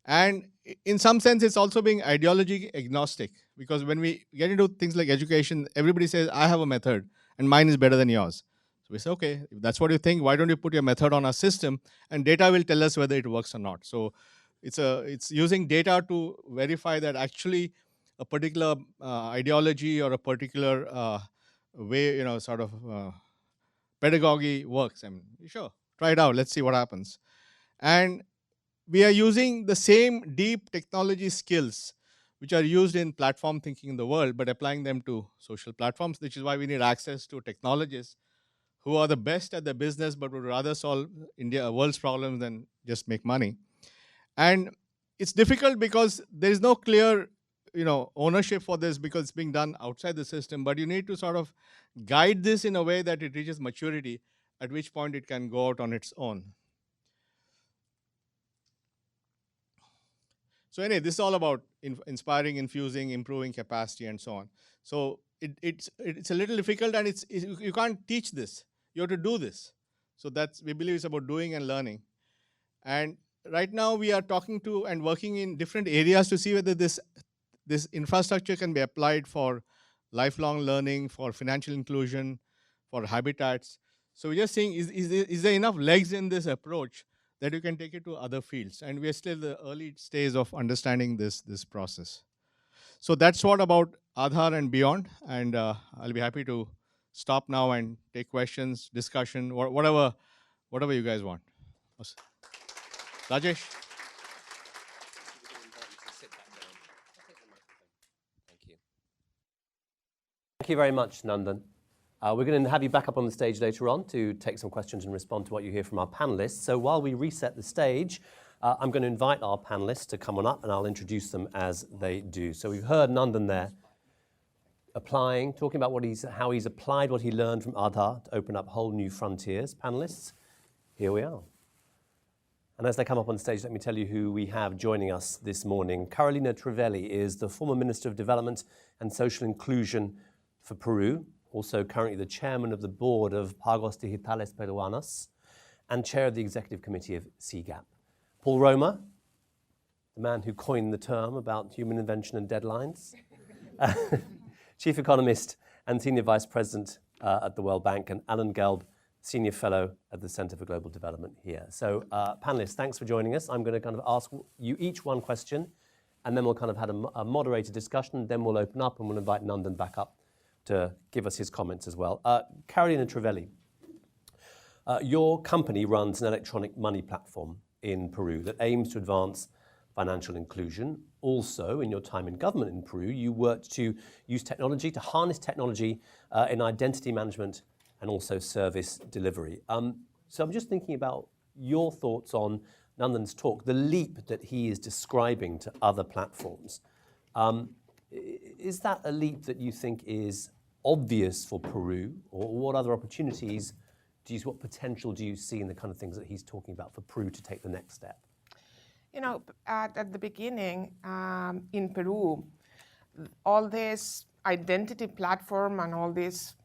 And in some sense, it's also being ideology agnostic, because when we get into things like education, everybody says, I have a method and mine is better than yours. So we say, okay, if that's what you think, why don't you put your method on our system, and data will tell us whether it works or not. So it's using data to verify that actually a particular ideology or a particular way, sort of pedagogy works. I mean, sure, try it out. Let's see what happens. And we are using the same deep technology skills which are used in platform thinking in the world, but applying them to social platforms, which is why we need access to technologists who are the best at their business, but would rather solve world's problems than just make money. And it's difficult because there is no clear, ownership for this because it's being done outside the system. But you need to sort of guide this in a way that it reaches maturity, at which point it can go out on its own. So anyway, this is all about inspiring, infusing, improving capacity, and so on. So it's a little difficult, and you can't teach this. You have to do this. So we believe it's about doing and learning. And right now we are talking to and working in different areas to see whether this infrastructure can be applied for lifelong learning, for financial inclusion, for habitats. So we're just saying, is there enough legs in this approach that you can take it to other fields? And we are still in the early stage of understanding this process. So that's what about Aadhaar and beyond. And I'll be happy to stop now and take questions, discussion, whatever you guys want. Rajesh? Thank you very much, Nandan. We're going to have you back up on the stage later on to take some questions and respond to what you hear from our panelists. So while we reset the stage, I'm going to invite our panelists to come on up, and I'll introduce them as they do. So we've heard Nandan there talking about how he's applied what he learned from Aadhaar to open up whole new frontiers. Panelists, here we are. And as they come up on stage, let me tell you who we have joining us this morning. Carolina Trivelli is the former Minister of Development and Social Inclusion for Peru, also currently the chairman of the board of Pagos Digitales Peruanos and chair of the executive committee of CGAP. Paul Romer, the man who coined the term about human invention and deadlines, chief economist and senior vice president at the World Bank, and Alan Gelb, senior fellow at the Center for Global Development here. So panelists, thanks for joining us. I'm going to kind of ask you each one question, and then we'll kind of have a moderated discussion, then we'll open up and we'll invite Nandan back up to give us his comments as well. Carolina Trivelli, your company runs an electronic money platform in Peru that aims to advance financial inclusion. Also, in your time in government in Peru, you worked to use technology, to harness technology in identity management and also service delivery. So I'm just thinking about your thoughts on Nandan's talk, the leap that he is describing to other platforms. Is that a leap that you think is obvious for Peru, or what other opportunities what potential do you see in the kind of things that he's talking about for Peru to take the next step? At the beginning, in Peru, all this identity platform and all these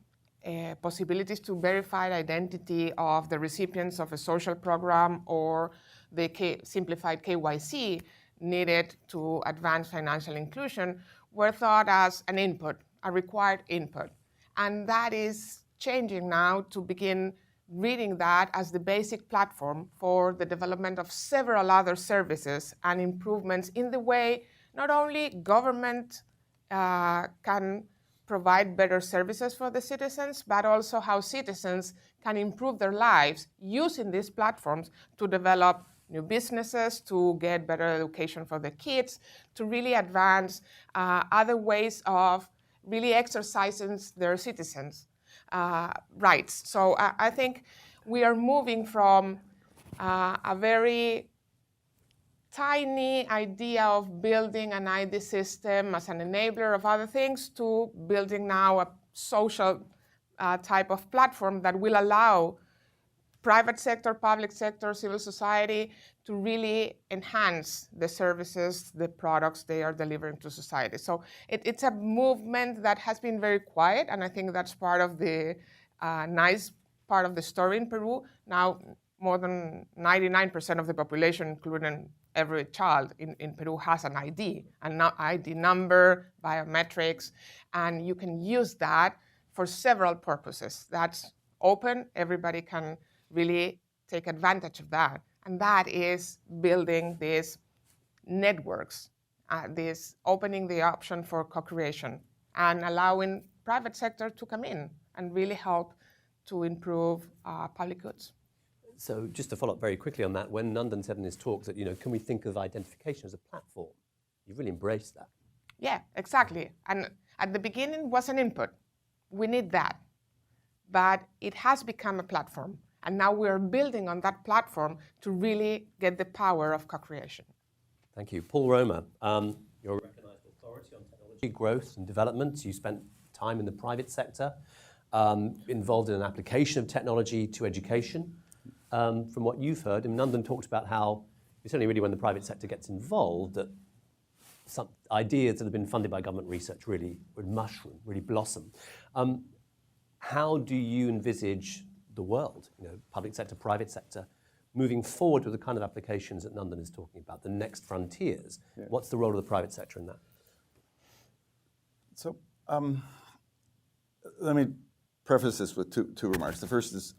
possibilities to verify identity of the recipients of a social program or the simplified KYC needed to advance financial inclusion were thought as an input, a required input. And that is changing now to begin reading that as the basic platform for the development of several other services and improvements in the way not only government can provide better services for the citizens, but also how citizens can improve their lives using these platforms to develop new businesses, to get better education for the kids, to really advance other ways of really exercising their citizens' rights. So I think we are moving from a very tiny idea of building an ID system as an enabler of other things to building now a social type of platform that will allow private sector, public sector, civil society to really enhance the services, the products they are delivering to society. So it's a movement that has been very quiet, and I think that's part of the nice part of the story in Peru. Now, more than 99% of the population, including every child in Peru, has an ID, an ID number, biometrics, and you can use that for several purposes. That's open, everybody can really take advantage of that. And that is building these networks, this opening the option for co-creation and allowing private sector to come in and really help to improve public goods. So just to follow up very quickly on that, when Nandan said in his talk that, can we think of identification as a platform? You've really embraced that. Yeah, exactly. And at the beginning was an input. We need that. But it has become a platform. And now we're building on that platform to really get the power of co-creation. Thank you. Paul Roma, you're a recognized authority on technology growth and development. You spent time in the private sector, involved in an application of technology to education. From what you've heard, and Nandan talked about how it's only really when the private sector gets involved that some ideas that have been funded by government research really would mushroom, really blossom. How do you envisage the world, public sector, private sector, moving forward with the kind of applications that Nandan is talking about, the next frontiers? Yeah. What's the role of the private sector in that? So let me preface this with two remarks. The first is,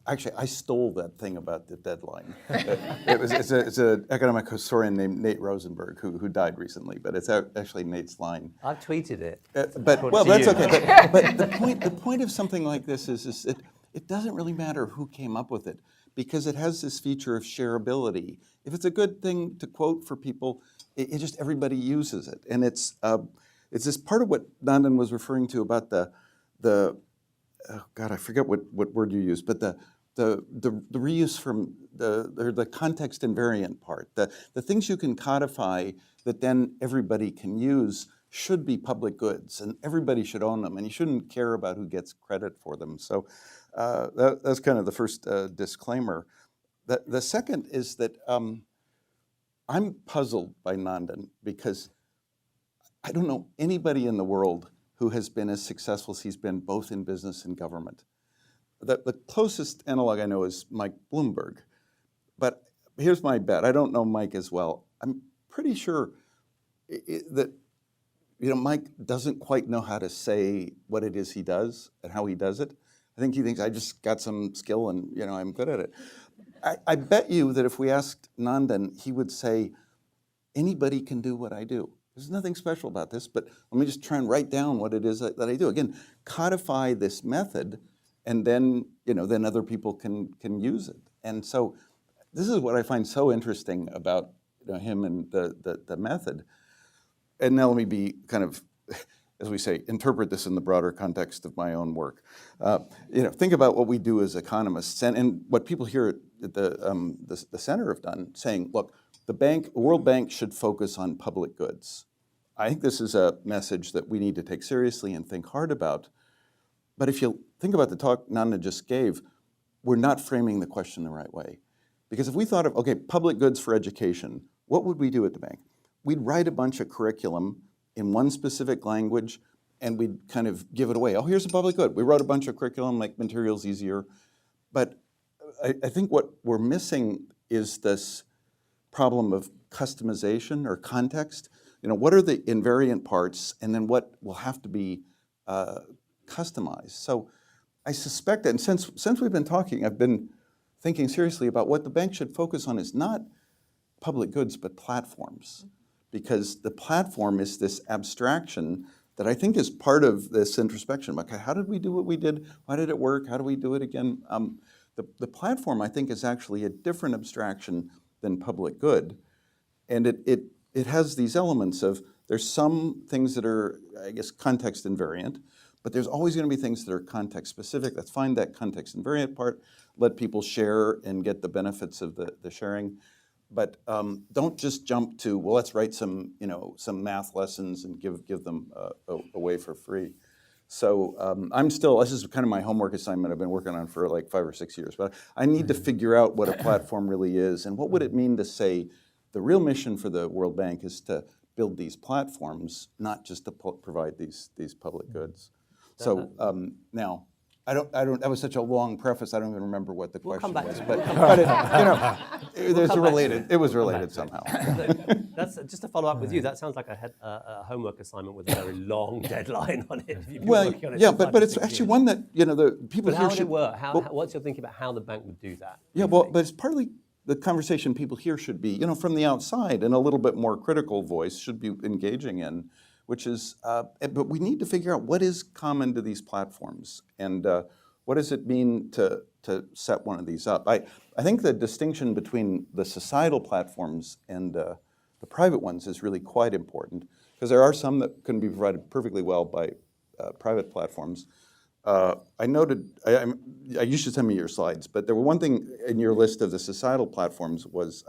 actually, I stole that thing about the deadline. It's an economic historian named Nate Rosenberg who died recently, but it's actually Nate's line. I've tweeted it. Well, that's okay. But the point of something like this is it doesn't really matter who came up with it, because it has this feature of shareability. If it's a good thing to quote for people, it just everybody uses it, and it's this part of what Nandan was referring to about the oh God, I forget what word you used, but the reuse from the context invariant part, the things you can codify that then everybody can use should be public goods, and everybody should own them, and you shouldn't care about who gets credit for them. So that's kind of the first disclaimer. The second is that I'm puzzled by Nandan, because I don't know anybody in the world who has been as successful as he's been both in business and government. The closest analog I know is Mike Bloomberg. But here's my bet. I don't know Mike as well. I'm pretty sure that Mike doesn't quite know how to say what it is he does and how he does it. I think he thinks, I just got some skill and I'm good at it. I bet you that if we asked Nandan, he would say, anybody can do what I do. There's nothing special about this, but let me just try and write down what it is that I do. Again, codify this method, and then then other people can use it. And so this is what I find so interesting about him and the method. And now let me be kind of, as we say, interpret this in the broader context of my own work. Think about what we do as economists, and what people here at the center have done, saying, look, the World Bank should focus on public goods. I think this is a message that we need to take seriously and think hard about. But if you think about the talk Nandan just gave, we're not framing the question the right way. Because if we thought of, okay, public goods for education, what would we do at the bank? We'd write a bunch of curriculum in one specific language, and we'd kind of give it away. Oh, here's a public good. We wrote a bunch of curriculum, make materials easier. But I think what we're missing is this problem of customization or context. What are the invariant parts, and then what will have to be customized? So I suspect that, and since we've been talking, I've been thinking seriously about what the bank should focus on is not public goods, but platforms. Because the platform is this abstraction that I think is part of this introspection. Okay, how did we do what we did? Why did it work? How do we do it again? The platform, I think, is actually a different abstraction than public good. And it has these elements of, there's some things that are, I guess, context invariant, but there's always going to be things that are context specific. Let's find that context invariant part, let people share and get the benefits of the sharing. but don't just jump to, well, let's write some, some math lessons and give them away for free. So this is kind of my homework assignment I've been working on for like 5 or 6 years, but I need to figure out what a platform really is and what would it mean to say the real mission for the World Bank is to build these platforms, not just to provide these public goods. So now, that was such a long preface, I don't even remember what the question was, but it was related somehow. That's just to follow up with you. That sounds like a homework assignment with a very long deadline on it. You've been Well, working on it yeah, for 5 but to it's 6 actually years. one that, the people But here how would should... it work? What's your thinking about how the bank would do that? Yeah, well, but it's partly the conversation people here should be, from the outside and a little bit more critical voice should be engaging in, which is, but we need to figure out what is common to these platforms and what does it mean to set one of these up. I think the distinction between the societal platforms and the private ones is really quite important because there are some that can be provided perfectly well by private platforms. I noted, you should send me your slides, but there were one thing in your list of the societal platforms was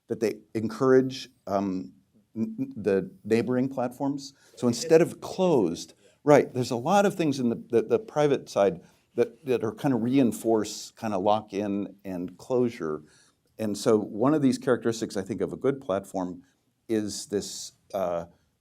that they encourage the neighboring platforms. So instead of closed, right, there's a lot of things in the private side that are kind of reinforce, kind of lock in and closure. And so one of these characteristics I think of a good platform is this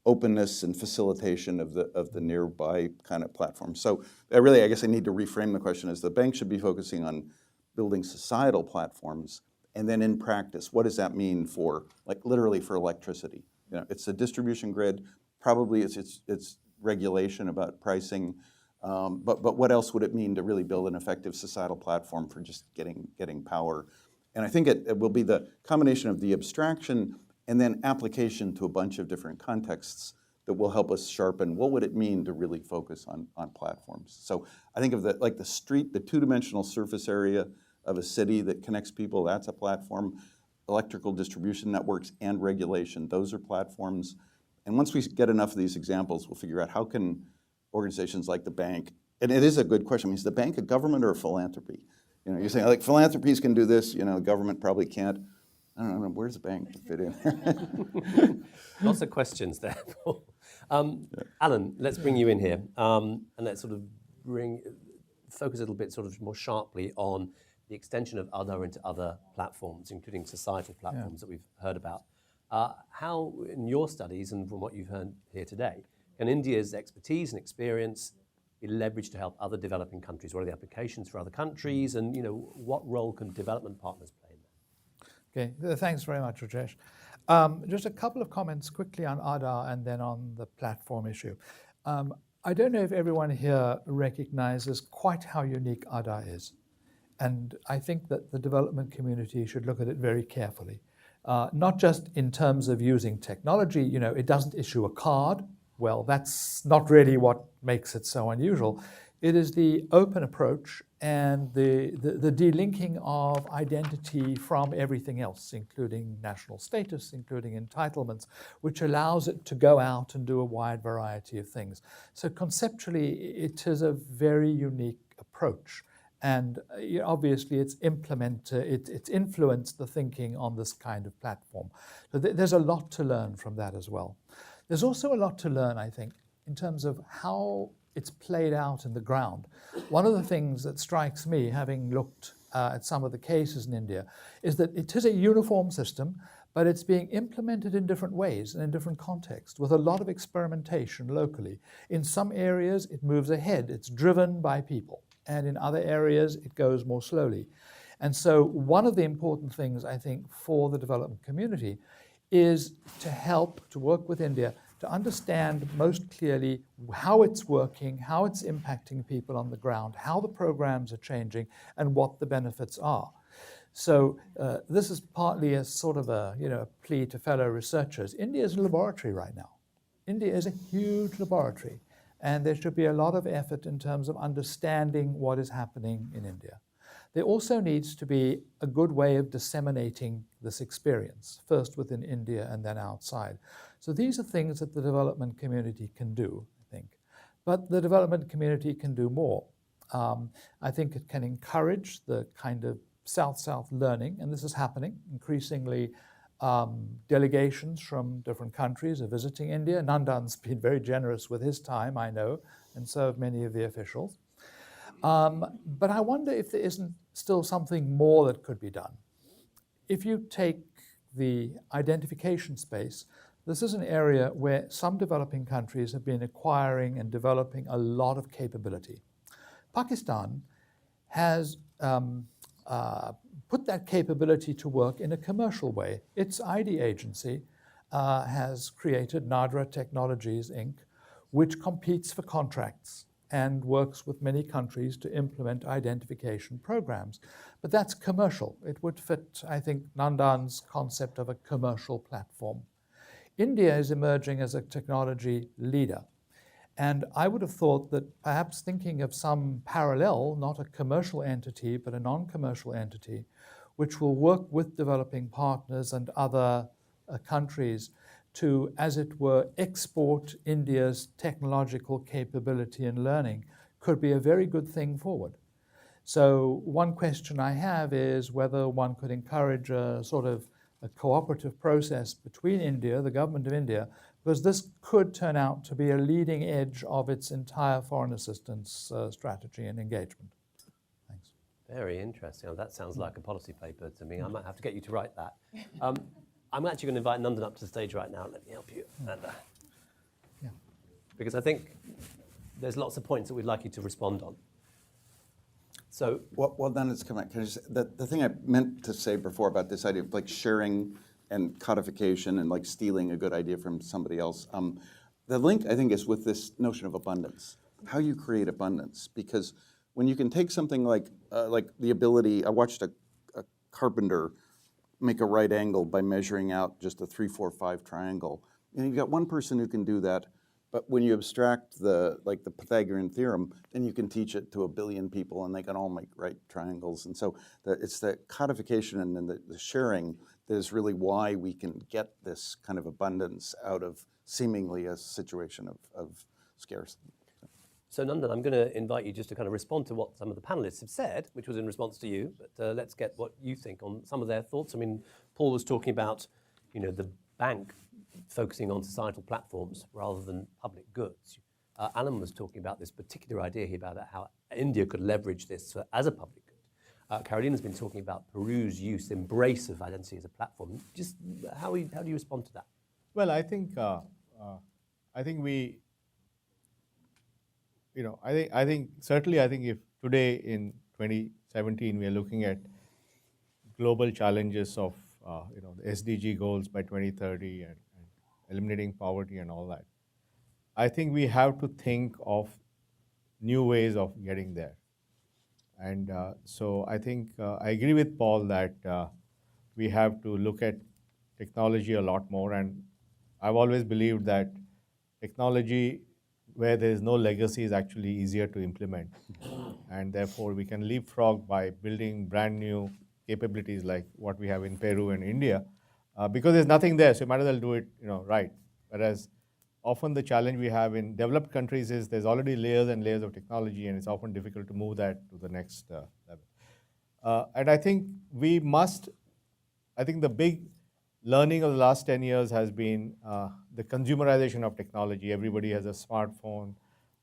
openness and facilitation of the nearby kind of platform. So I guess I need to reframe the question as the bank should be focusing on building societal platforms, and then in practice, what does that mean for, like literally for electricity? It's a distribution grid, probably it's regulation about pricing, but what else would it mean to really build an effective societal platform for just getting power? And I think it will be the combination of the abstraction and then application to a bunch of different contexts that will help us sharpen what would it mean to really focus on platforms. So I think of the street, the two-dimensional surface area of a city that connects people, that's a platform. Electrical distribution networks and regulation, those are platforms. And once we get enough of these examples, we'll figure out how can organizations like the bank, and it is a good question, is the bank a government or a philanthropy? You're saying like philanthropies can do this, government probably can't. I don't know, where's the bank to fit in? Lots of questions there, Paul. Alan, let's bring you in here, and let's sort of focus a little bit sort of more sharply on the extension of Aadhaar into other platforms, including societal platforms that we've heard about. How, in your studies and from what you've heard here today, can India's expertise and experience be leveraged to help other developing countries? What are the applications for other countries, and what role can development partners play in that? Okay, thanks very much, Rajesh. Just a couple of comments quickly on Aadhaar and then on the platform issue. I don't know if everyone here recognizes quite how unique Aadhaar is. And I think that the development community should look at it very carefully. Not just in terms of using technology, it doesn't issue a card. Well, that's not really what makes it so unusual. It is the open approach and the delinking of identity from everything else, including national status, including entitlements, which allows it to go out and do a wide variety of things. So conceptually, it is a very unique approach. And obviously, it's influenced the thinking on this kind of platform. So there's a lot to learn from that as well. There's also a lot to learn, I think, in terms of how it's played out in the ground. One of the things that strikes me, having looked at some of the cases in India, is that it is a uniform system, but it's being implemented in different ways and in different contexts with a lot of experimentation locally. In some areas, it moves ahead. It's driven by people. And in other areas, it goes more slowly. And so one of the important things, I think, for the development community is to help to work with India to understand most clearly how it's working, how it's impacting people on the ground, how the programs are changing, and what the benefits are. So this is partly a sort of a plea to fellow researchers. India is a laboratory right now. India is a huge laboratory. And there should be a lot of effort in terms of understanding what is happening in India. There also needs to be a good way of disseminating this experience, first within India and then outside. So these are things that the development community can do, I think. But the development community can do more. I think it can encourage the kind of South-South learning, and this is happening. Increasingly, delegations from different countries are visiting India. Nandan's been very generous with his time, I know, and so have many of the officials. But I wonder if there isn't still something more that could be done. If you take the identification space, this is an area where some developing countries have been acquiring and developing a lot of capability. Pakistan has put that capability to work in a commercial way. Its ID agency has created Nadra Technologies, Inc., which competes for contracts and works with many countries to implement identification programs. But that's commercial. It would fit, I think, Nandan's concept of a commercial platform. India is emerging as a technology leader. And I would have thought that perhaps thinking of some parallel, not a commercial entity, but a non-commercial entity, which will work with developing partners and other countries to, as it were, export India's technological capability and learning, could be a very good thing forward. So one question I have is whether one could encourage a sort of a cooperative process between India, the government of India, because this could turn out to be a leading edge of its entire foreign assistance strategy and engagement. Thanks. Very interesting. Oh, that sounds like a policy paper to me. I might have to get you to write that. I'm actually going to invite Nandan up to the stage right now. Let me help you, Nanda. Yeah. Because I think there's lots of points that we'd like you to respond on. So, Well, then it's coming. Can I just, the thing I meant to say before about this idea of like sharing and codification and like stealing a good idea from somebody else, the link I think is with this notion of abundance, how you create abundance. Because when you can take something like the ability, I watched a carpenter make a right angle by measuring out just a 3, 4, 5 triangle. And you've got one person who can do that, but when you abstract the Pythagorean theorem, then you can teach it to 1 billion people and they can all make right triangles. And so it's the codification and then the sharing that is really why we can get this kind of abundance out of seemingly a situation of scarcity. So Nandan, I'm going to invite you just to kind of respond to what some of the panelists have said, which was in response to you, but let's get what you think on some of their thoughts. I mean, Paul was talking about, the bank focusing on societal platforms rather than public goods. Alan was talking about this particular idea here about how India could leverage this as a public good. Carolina's been talking about Peru's embrace of identity as a platform. Just how do you respond to that? Well, I think we, I think certainly if today in 2017 we are looking at global challenges of the SDG goals by 2030 and eliminating poverty and all that, I think we have to think of new ways of getting there. And so I think I agree with Paul that we have to look at technology a lot more. And I've always believed that technology where there is no legacy is actually easier to implement. And therefore we can leapfrog by building brand new capabilities like what we have in Peru and India, because there's nothing there, so you might as well do it right. Whereas often the challenge we have in developed countries is there's already layers and layers of technology, and it's often difficult to move that to the next level. And I think the big learning of the last 10 years has been the consumerization of technology. Everybody has a smartphone.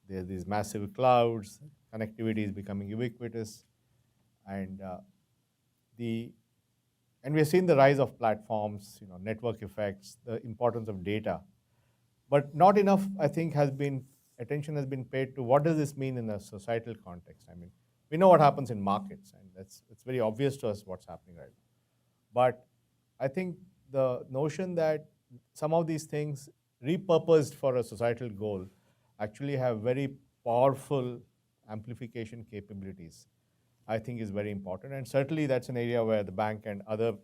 There's these massive clouds. Connectivity is becoming ubiquitous. And we're seeing the rise of platforms, network effects, the importance of data. But not enough, I think, attention has been paid to what does this mean in a societal context. I mean, we know what happens in markets, and it's very obvious to us what's happening right now. But I think the notion that some of these things repurposed for a societal goal actually have very powerful amplification capabilities, I think is very important. And certainly that's an area where the bank and other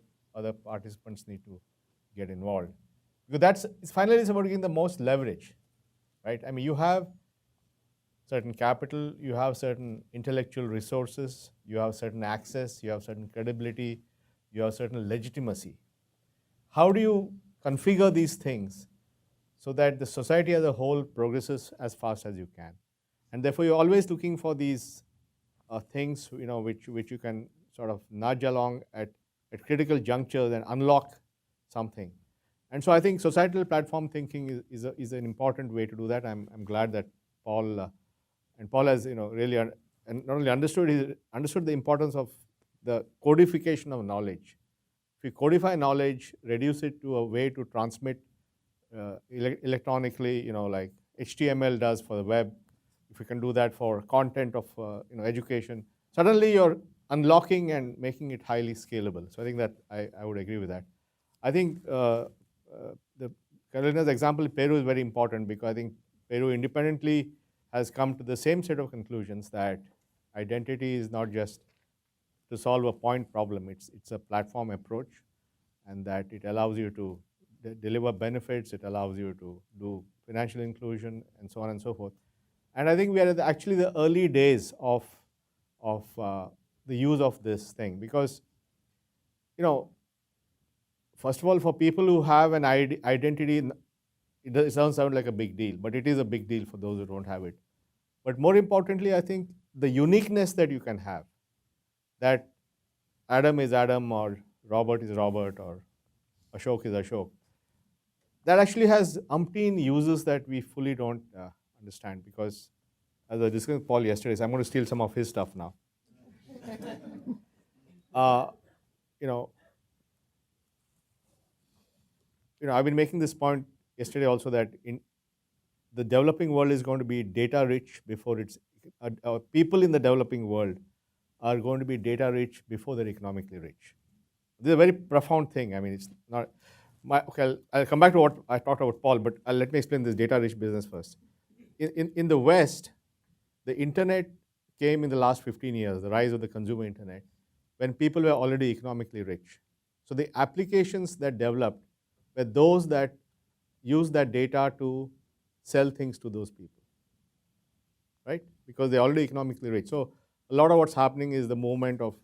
participants need to get involved. Because it's finally about getting the most leverage, right? I mean, you have certain capital, you have certain intellectual resources, you have certain access, you have certain credibility, you have certain legitimacy. How do you configure these things so that the society as a whole progresses as fast as you can? And therefore, you're always looking for these things, which you can sort of nudge along at critical junctures and unlock something. And so I think societal platform thinking is an important way to do that. I'm glad that Paul has really and not only understood the importance of the codification of knowledge. If you codify knowledge, reduce it to a way to transmit electronically, like HTML does for the web. If you can do that for content of education, suddenly you're unlocking and making it highly scalable. So I think that I would agree with that. I think the Carolina's example, Peru, is very important because I think Peru independently has come to the same set of conclusions that identity is not just to solve a point problem. It's a platform approach, and that it allows you to deliver benefits. It allows you to do financial inclusion and so on and so forth. And I think we are at actually the early days of the use of this thing because, first of all, for people who have an identity, it doesn't sound like a big deal, but it is a big deal for those who don't have it. But more importantly, I think the uniqueness that you can have, that Adam is Adam or Robert is Robert or Ashok is Ashok, that actually has umpteen uses that we fully don't understand because, as I discussed with Paul yesterday, so I'm going to steal some of his stuff now. I've been making this point yesterday also that in the developing world is going to be data rich before it's people in the developing world are going to be data rich before they're economically rich. This is a very profound thing. I mean, it's not. I'll come back to what I talked about, Paul, but let me explain this data rich business first. In the West, the internet came in the last 15 years, the rise of the consumer internet, when people were already economically rich. So the applications that developed were those that use that data to sell things to those people, right? Because they're already economically rich. So a lot of what's happening is the movement of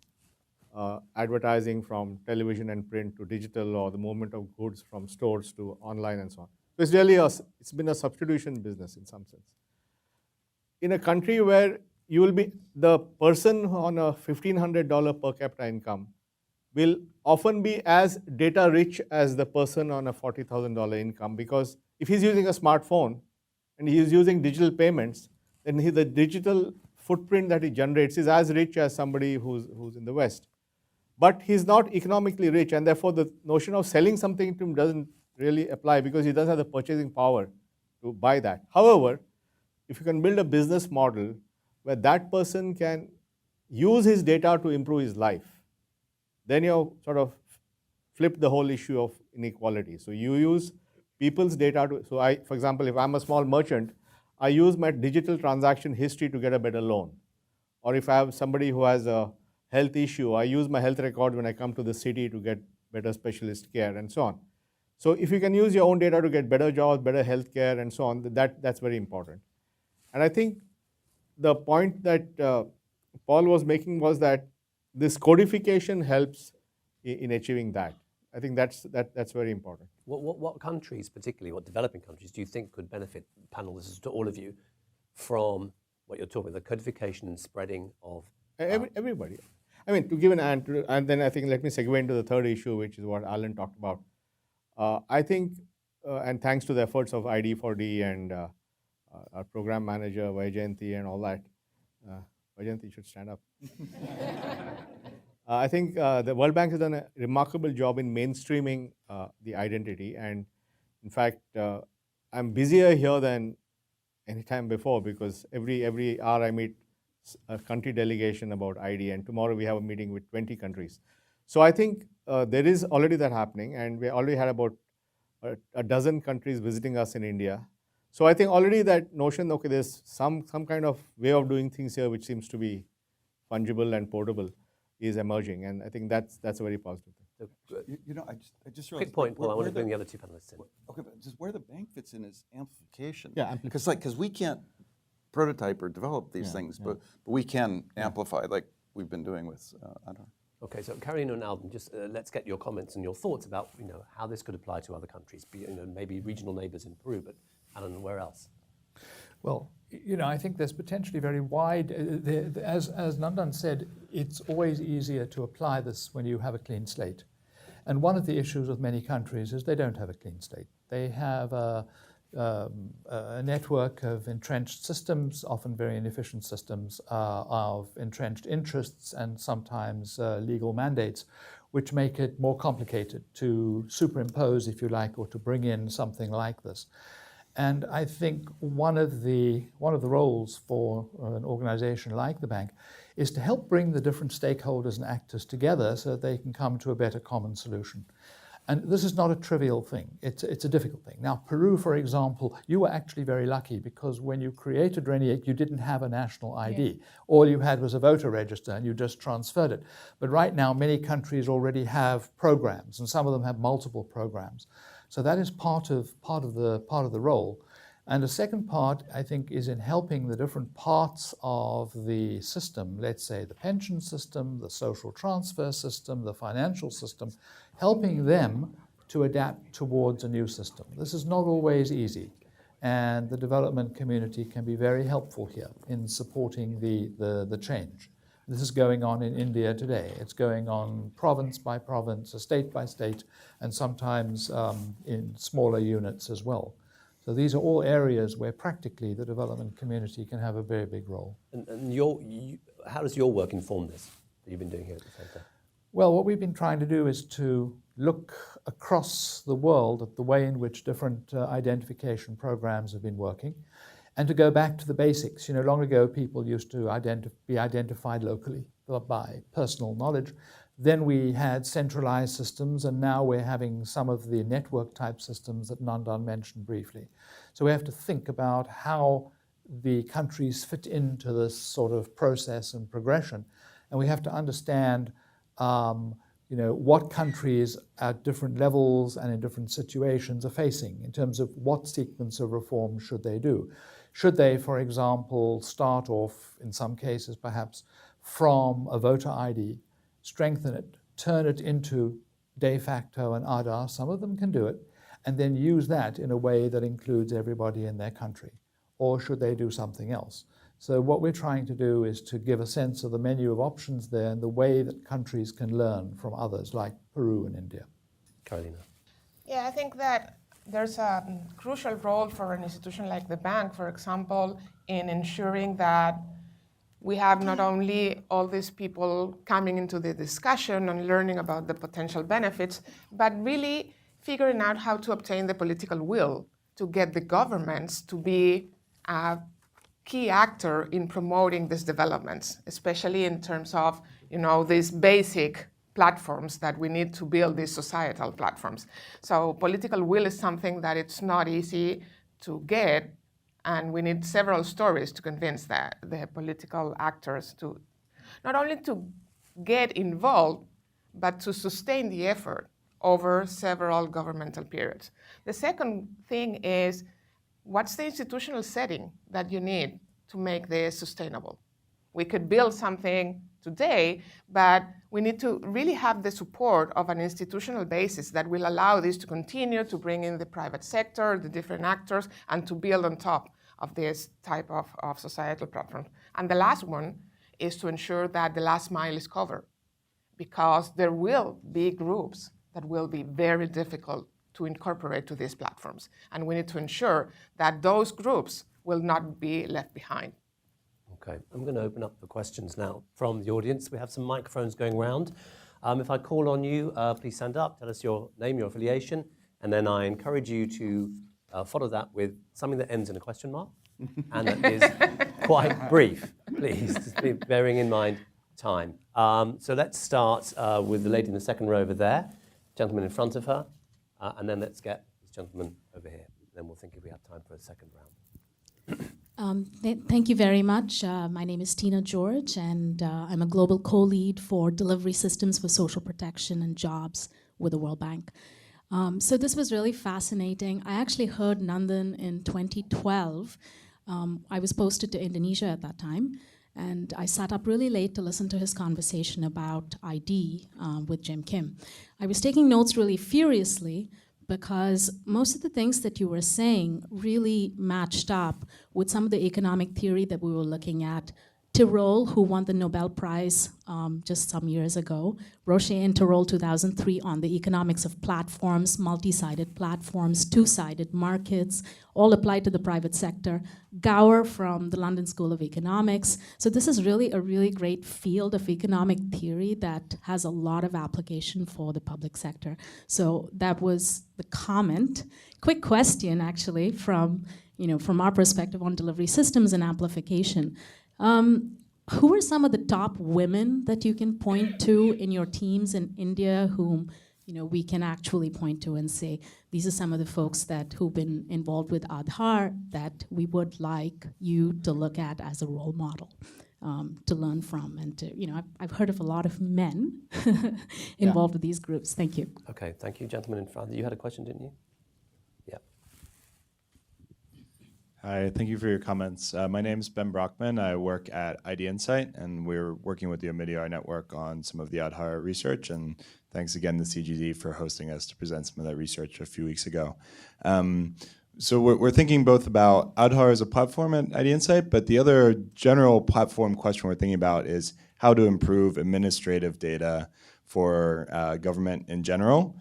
advertising from television and print to digital, or the movement of goods from stores to online and so on. So it's really it's been a substitution business in some sense. In a country where you will be the person on a $1,500 per capita income will often be as data rich as the person on a $40,000 income, because if he's using a smartphone and he's using digital payments, then the digital footprint that he generates is as rich as somebody who's in the West. But he's not economically rich, and therefore the notion of selling something to him doesn't really apply because he doesn't have the purchasing power to buy that. However, if you can build a business model where that person can use his data to improve his life, then you sort of flip the whole issue of inequality. So you use people's data to, for example, if I'm a small merchant, I use my digital transaction history to get a better loan. Or if I have somebody who has a health issue, I use my health record when I come to the city to get better specialist care and so on. So if you can use your own data to get better jobs, better health care and so on, that's very important. And I think the point that Paul was making was that this codification helps in achieving that. I think that's very important. What countries, particularly, what developing countries, do you think could benefit, panel, this is to all of you, from what you're talking about, the codification and spreading of... Everybody. I mean, to give an answer, and then I think let me segue into the third issue, which is what Alan talked about. I think, and thanks to the efforts of ID4D and our program manager, Vaijayanti, and all that. Vaijayanti should stand up. I think the World Bank has done a remarkable job in mainstreaming the identity. And in fact, I'm busier here than any time before because every hour I meet a country delegation about ID, and tomorrow we have a meeting with 20 countries. So I think there is already that happening, and we already had about a dozen countries visiting us in India. So I think already that notion, okay, there's some kind of way of doing things here which seems to be fungible and portable is emerging, and I think that's a very positive thing. I just realized. Quick point, Paul, I want to bring the other two panelists in. Okay, but just where the bank fits in is amplification. Yeah, Because we can't prototype or develop these things, but we can amplify, like we've been doing with Adar. Okay, so Carolina and Alden, just let's get your comments and your thoughts about how this could apply to other countries, maybe regional neighbours in Peru, but Alan, where else? Well, I think there's potentially very wide, as Nandan said, it's always easier to apply this when you have a clean slate. And one of the issues with many countries is they don't have a clean slate. They have a network of entrenched systems, often very inefficient systems, of entrenched interests and sometimes legal mandates, which make it more complicated to superimpose, if you like, or to bring in something like this. And I think one of the roles for an organization like the bank is to help bring the different stakeholders and actors together so that they can come to a better common solution. And this is not a trivial thing. It's a difficult thing. Now, Peru, for example, you were actually very lucky because when you created RENIEC, you didn't have a national ID. Yeah. All you had was a voter register and you just transferred it. But right now, many countries already have programs, and some of them have multiple programs. So that is part of the role. And the second part, I think, is in helping the different parts of the system, let's say the pension system, the social transfer system, the financial system, helping them to adapt towards a new system. This is not always easy, and the development community can be very helpful here in supporting the change. This is going on in India today. It's going on province by province, state by state, and sometimes in smaller units as well. So these are all areas where practically the development community can have a very big role. And how does your work inform this that you've been doing here at the Centre? Well, what we've been trying to do is to look across the world at the way in which different identification programs have been working, and to go back to the basics. Long ago, people used to be identified locally by personal knowledge. Then we had centralized systems, and now we're having some of the network-type systems that Nandan mentioned briefly. So we have to think about how the countries fit into this sort of process and progression, and we have to understand what countries at different levels and in different situations are facing in terms of what sequence of reform should they do. Should they, for example, start off, in some cases perhaps, from a voter ID, strengthen it, turn it into de facto and Aadhaar, some of them can do it, and then use that in a way that includes everybody in their country? Or should they do something else? So what we're trying to do is to give a sense of the menu of options there and the way that countries can learn from others like Peru and India. Carolina. Yeah, I think that there's a crucial role for an institution like the bank, for example, in ensuring that we have not only all these people coming into the discussion and learning about the potential benefits, but really figuring out how to obtain the political will to get the governments to be a key actor in promoting these developments, especially in terms of, these basic platforms that we need to build, these societal platforms. So political will is something that it's not easy to get, and we need several stories to convince the political actors to not only to get involved, but to sustain the effort over several governmental periods. The second thing is, what's the institutional setting that you need to make this sustainable? We could build something today, but we need to really have the support of an institutional basis that will allow this to continue, to bring in the private sector, the different actors, and to build on top of this type of societal platform. And the last one is to ensure that the last mile is covered, because there will be groups that will be very difficult to incorporate to these platforms. And we need to ensure that those groups will not be left behind. Okay, I'm going to open up for questions now from the audience. We have some microphones going around. If I call on you, please stand up, tell us your name, your affiliation, and then I encourage you to follow that with something that ends in a question mark and that is quite brief, please, just be bearing in mind time. So let's start with the lady in the second row over there, gentleman in front of her, and then let's get this gentleman over here. Then we'll think if we have time for a second round. Thank you very much. My name is Tina George, and I'm a global co-lead for delivery systems for social protection and jobs with the World Bank. So this was really fascinating. I actually heard Nandan in 2012. I was posted to Indonesia at that time, and I sat up really late to listen to his conversation about ID with Jim Kim. I was taking notes really furiously, because most of the things that you were saying really matched up with some of the economic theory that we were looking at. Tirole, who won the Nobel Prize just some years ago, Rocher and Tirole 2003 on the economics of platforms, multi-sided platforms, two-sided markets, all applied to the private sector. Gower from the London School of Economics. So this is really a really great field of economic theory that has a lot of application for the public sector. So that was the comment. Quick question, actually, from our perspective on delivery systems and amplification. Who are some of the top women that you can point to in your teams in India whom we can actually point to and say, these are some of the folks who've been involved with Aadhaar that we would like you to look at as a role model to learn from. And I've heard of a lot of men involved with these groups. Thank you. Okay, thank you, gentleman in front. You had a question, didn't you? Yeah. Hi, thank you for your comments. My name is Ben Brockman. I work at ID Insight, and we're working with the Omidyar Network on some of the Aadhaar research. And thanks again to CGD for hosting us to present some of that research a few weeks ago. So we're thinking both about Aadhaar as a platform at ID Insight, but the other general platform question we're thinking about is how to improve administrative data for government in general.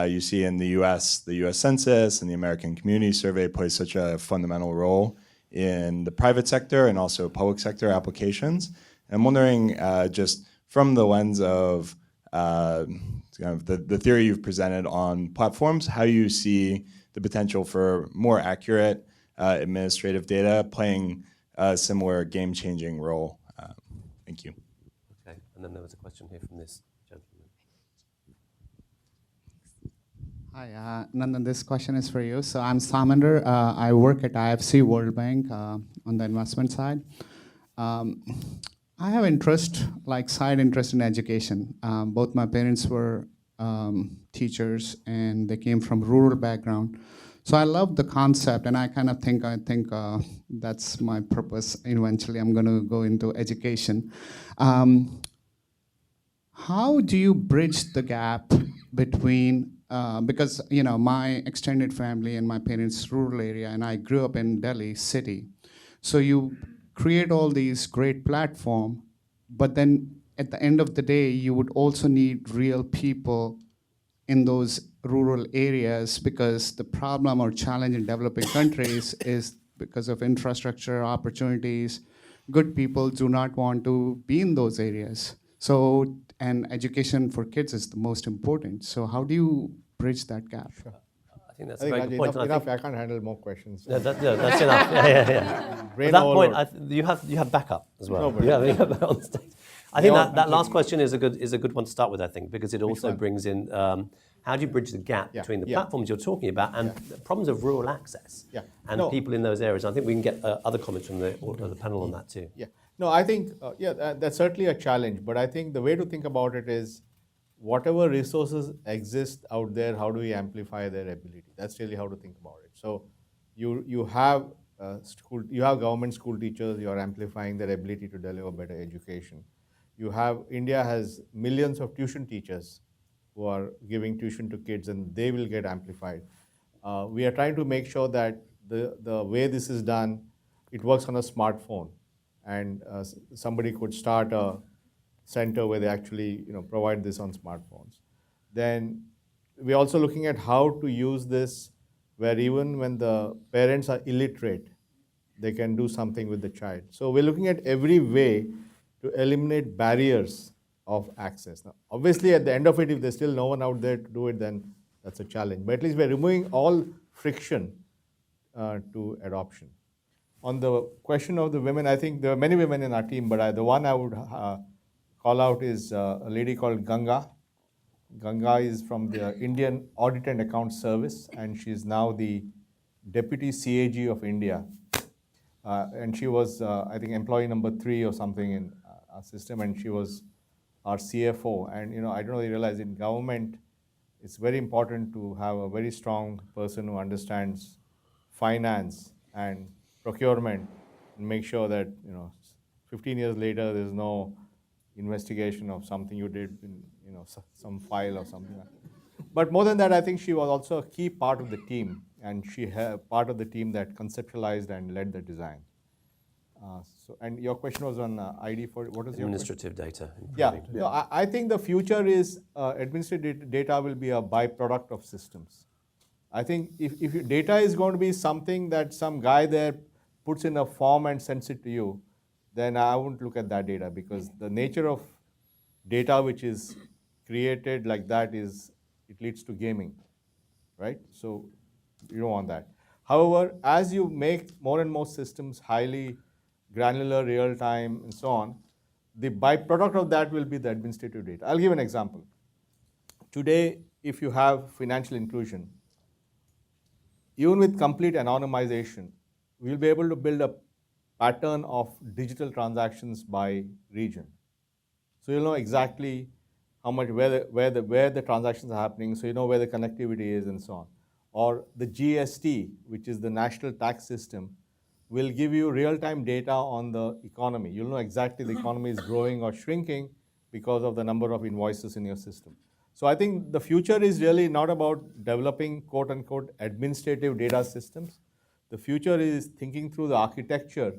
You see in the US Census and the American Community Survey plays such a fundamental role in the private sector and also public sector applications. And I'm wondering, just from the lens of kind of the theory you've presented on platforms, how you see the potential for more accurate administrative data playing a similar game-changing role. Thank you. Okay, and then there was a question here from this gentleman. Hi, Nandan, this question is for you. So I'm Samander. I work at IFC World Bank on the investment side. I have side interest in education. Both my parents were teachers and they came from rural background. So I love the concept and I think that's my purpose. Eventually I'm gonna go into education. How do you bridge the gap between because my extended family and my parents' rural area, and I grew up in Delhi city. So you create all these great platform, but then at the end of the day, you would also need real people in those rural areas because the problem or challenge in developing countries is because of infrastructure opportunities. Good people do not want to be in those areas. So, and education for kids is the most important. So how do you bridge that gap? Sure. I think that's a very good point. Enough, I can't handle more questions. No, that's enough. Yeah. At that point, you have backup as well. You have on the stage. I think that last question is a good one to start with. I think because it also brings in how do you bridge the gap between the platforms you're talking about and the problems of rural access and people in those areas. I think we can get other comments from the panel on that too. Yeah. No, I think that's certainly a challenge. But I think the way to think about it is, whatever resources exist out there, how do we amplify their ability? That's really how to think about it. So you have government school teachers, you are amplifying their ability to deliver better education. India has millions of tuition teachers who are giving tuition to kids and they will get amplified. We are trying to make sure that the way this is done, it works on a smartphone and somebody could start a center where they actually provide this on smartphones. Then we're also looking at how to use this where even when the parents are illiterate, they can do something with the child. So we're looking at every way to eliminate barriers of access. Now, obviously at the end of it, if there's still no one out there to do it, then that's a challenge. But at least we're removing all friction to adoption. On the question of the women, I think there are many women in our team, but the one I would call out is a lady called Ganga. Ganga is from the Indian Audit and Account Service, and she's now the Deputy CAG of India. And she was, I think, employee number 3 or something in our system, and she was our CFO. And I don't know if you realize in government, it's very important to have a very strong person who understands finance and procurement and make sure that 15 years later there's no investigation of something you did in some file or something like that. But more than that, I think she was also a key part of the team, and she had part of the team that conceptualized and led the design. And your question was on ID for what is your question? Administrative data. Yeah, no, I think the future is administrative data will be a byproduct of systems. I think if your data is going to be something that some guy there puts in a form and sends it to you, then I wouldn't look at that data, because the nature of data which is created like that is, it leads to gaming, right? So you don't want that. However, as you make more and more systems highly granular, real time, and so on, the byproduct of that will be the administrative data. I'll give an example. Today, if you have financial inclusion, even with complete anonymization, we'll be able to build a pattern of digital transactions by region. So you'll know exactly how much, where the transactions are happening, so you know where the connectivity is and so on. Or the GST, which is the national tax system, will give you real-time data on the economy. You'll know exactly the economy is growing or shrinking because of the number of invoices in your system. So I think the future is really not about developing quote-unquote administrative data systems. The future is thinking through the architecture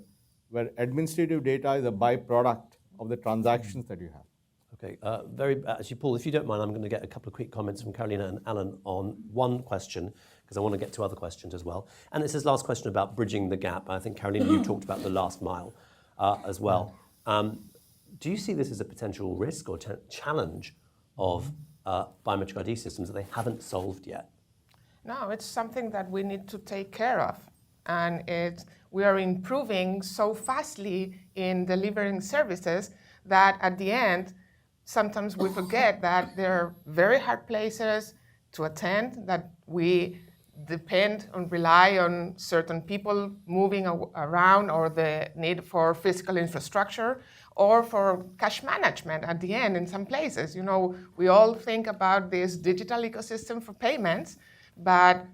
where administrative data is a byproduct of the transactions that you have. Okay, actually, Paul, if you don't mind, I'm going to get a couple of quick comments from Carolina and Alan on one question, because I want to get to other questions as well. And it's his last question about bridging the gap. I think, Carolina, you talked about the last mile as well. Do you see this as a potential risk or challenge of biometric ID systems that they haven't solved yet? No, it's something that we need to take care of. And we are improving so fastly in delivering services that at the end, sometimes we forget that there are very hard places to attend, that we depend and rely on certain people moving around, or the need for physical infrastructure, or for cash management at the end in some places. You know, we all think about this digital ecosystem for payments, but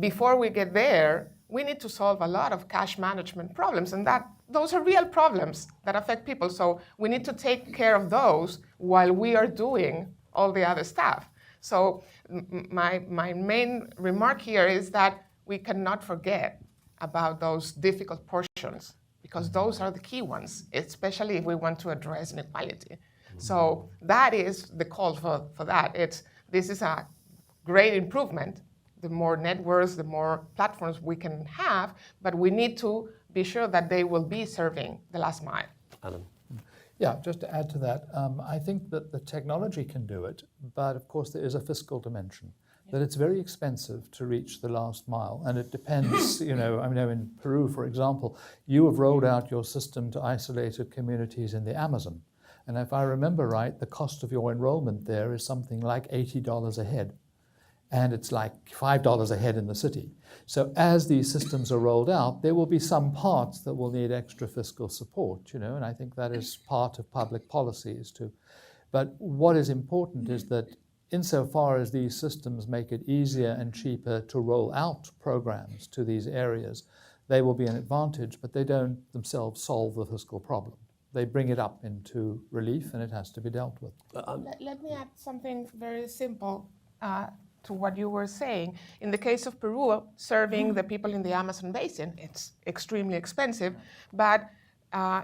before we get there, we need to solve a lot of cash management problems, and those are real problems that affect people. So we need to take care of those while we are doing all the other stuff. So my main remark here is that we cannot forget about those difficult portions, because those are the key ones, especially if we want to address inequality. So that is the call for that. This is a great improvement. The more networks, the more platforms we can have, but we need to be sure that they will be serving the last mile. Alan? Yeah, just to add to that, I think that the technology can do it, but of course there is a fiscal dimension. That it's very expensive to reach the last mile, and it depends, I know in Peru, for example, you have rolled out your system to isolated communities in the Amazon. And if I remember right, the cost of your enrollment there is something like $80 a head. And it's like $5 a head in the city. So as these systems are rolled out, there will be some parts that will need extra fiscal support, and I think that is part of public policies too. But what is important is that insofar as these systems make it easier and cheaper to roll out programs to these areas, they will be an advantage, but they don't themselves solve the fiscal problem. They bring it up into relief, and it has to be dealt with. Let me add something very simple to what you were saying. In the case of Peru, serving the people in the Amazon basin, it's extremely expensive. But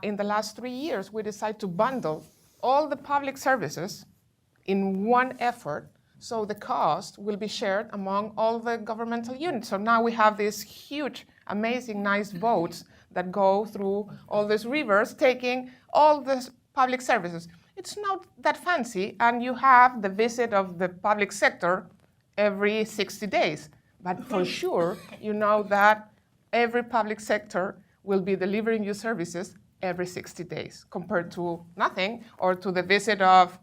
in the last 3 years, we decided to bundle all the public services in one effort, so the cost will be shared among all the governmental units. So now we have these huge, amazing, nice boats that go through all these rivers, taking all the public services. It's not that fancy, and you have the visit of the public sector every 60 days. But for sure, you know that every public sector will be delivering you services every 60 days compared to nothing, or to the visit of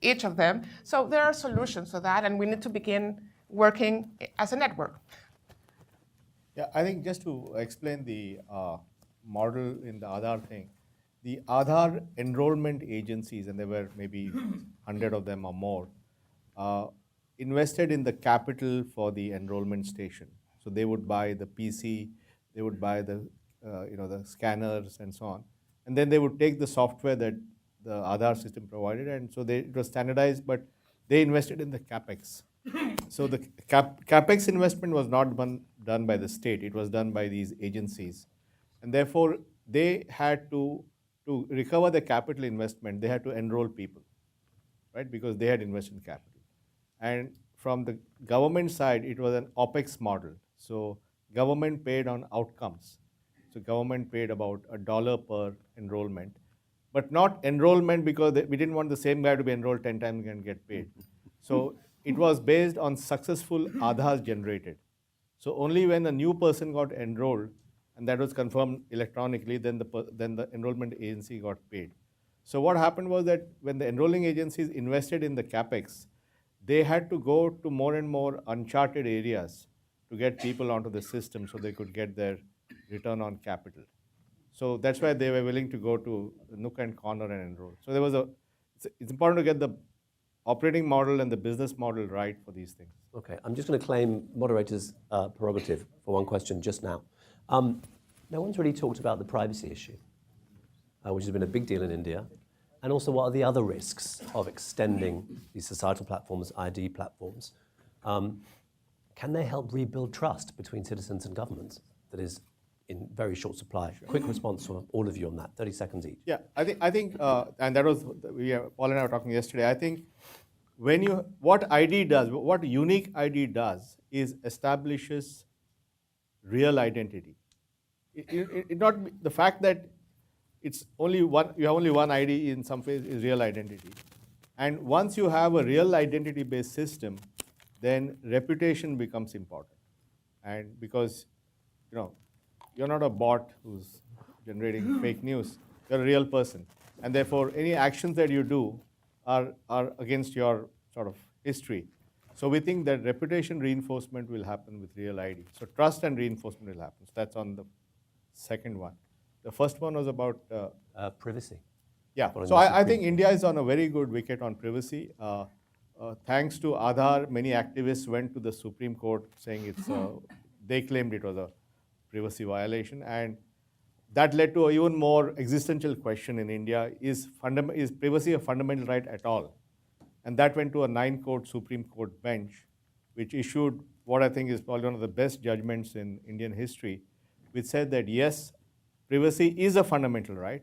each of them. So there are solutions for that, and we need to begin working as a network. Yeah, I think just to explain the model in the Aadhaar thing, the Aadhaar enrollment agencies, and there were maybe 100 of them or more, invested in the capital for the enrollment station. So they would buy the PC, they would buy the the scanners and so on, and then they would take the software that the Aadhaar system provided, and so it was standardized. But they invested in the capex. So the capex investment was not done by the state; it was done by these agencies, and therefore they had to recover the capital investment. They had to enroll people, right? Because they had invested in capital, and from the government side, it was an OPEX model. So government paid on outcomes. So government paid about $1 per enrollment, but not enrollment because we didn't want the same guy to be enrolled 10 times and get paid. So it was based on successful Aadhaars generated. So only when a new person got enrolled, and that was confirmed electronically, then the enrollment agency got paid. So what happened was that when the enrolling agencies invested in the capex, they had to go to more and more uncharted areas to get people onto the system so they could get their return on capital. So that's why they were willing to go to nook and corner and enroll. So there was it's important to get the operating model and the business model right for these things. Okay, I'm just going to claim moderator's prerogative for one question just now. No one's really talked about the privacy issue, which has been a big deal in India, and also what are the other risks of extending these societal platforms, ID platforms? Can they help rebuild trust between citizens and governments that is in very short supply? Quick response from all of you on that, 30 seconds each. Yeah, I think, and that was, Paul and I were talking yesterday, I think what ID does, what unique ID does is establishes real identity. The fact that it's only one, you have only one ID in some ways is real identity. And once you have a real identity-based system, then reputation becomes important. And because, you're not a bot who's generating fake news, you're a real person. And therefore, any actions that you do are against your sort of history. So we think that reputation reinforcement will happen with real ID. So trust and reinforcement will happen. So that's on the second one. The first one was about privacy. Yeah, so I think India is on a very good wicket on privacy. Thanks to Aadhaar, many activists went to the Supreme Court saying they claimed it was a privacy violation, and that led to an even more existential question in India: is privacy a fundamental right at all? And that went to a 9-court Supreme Court bench, which issued what I think is probably one of the best judgments in Indian history, which said that yes, privacy is a fundamental right.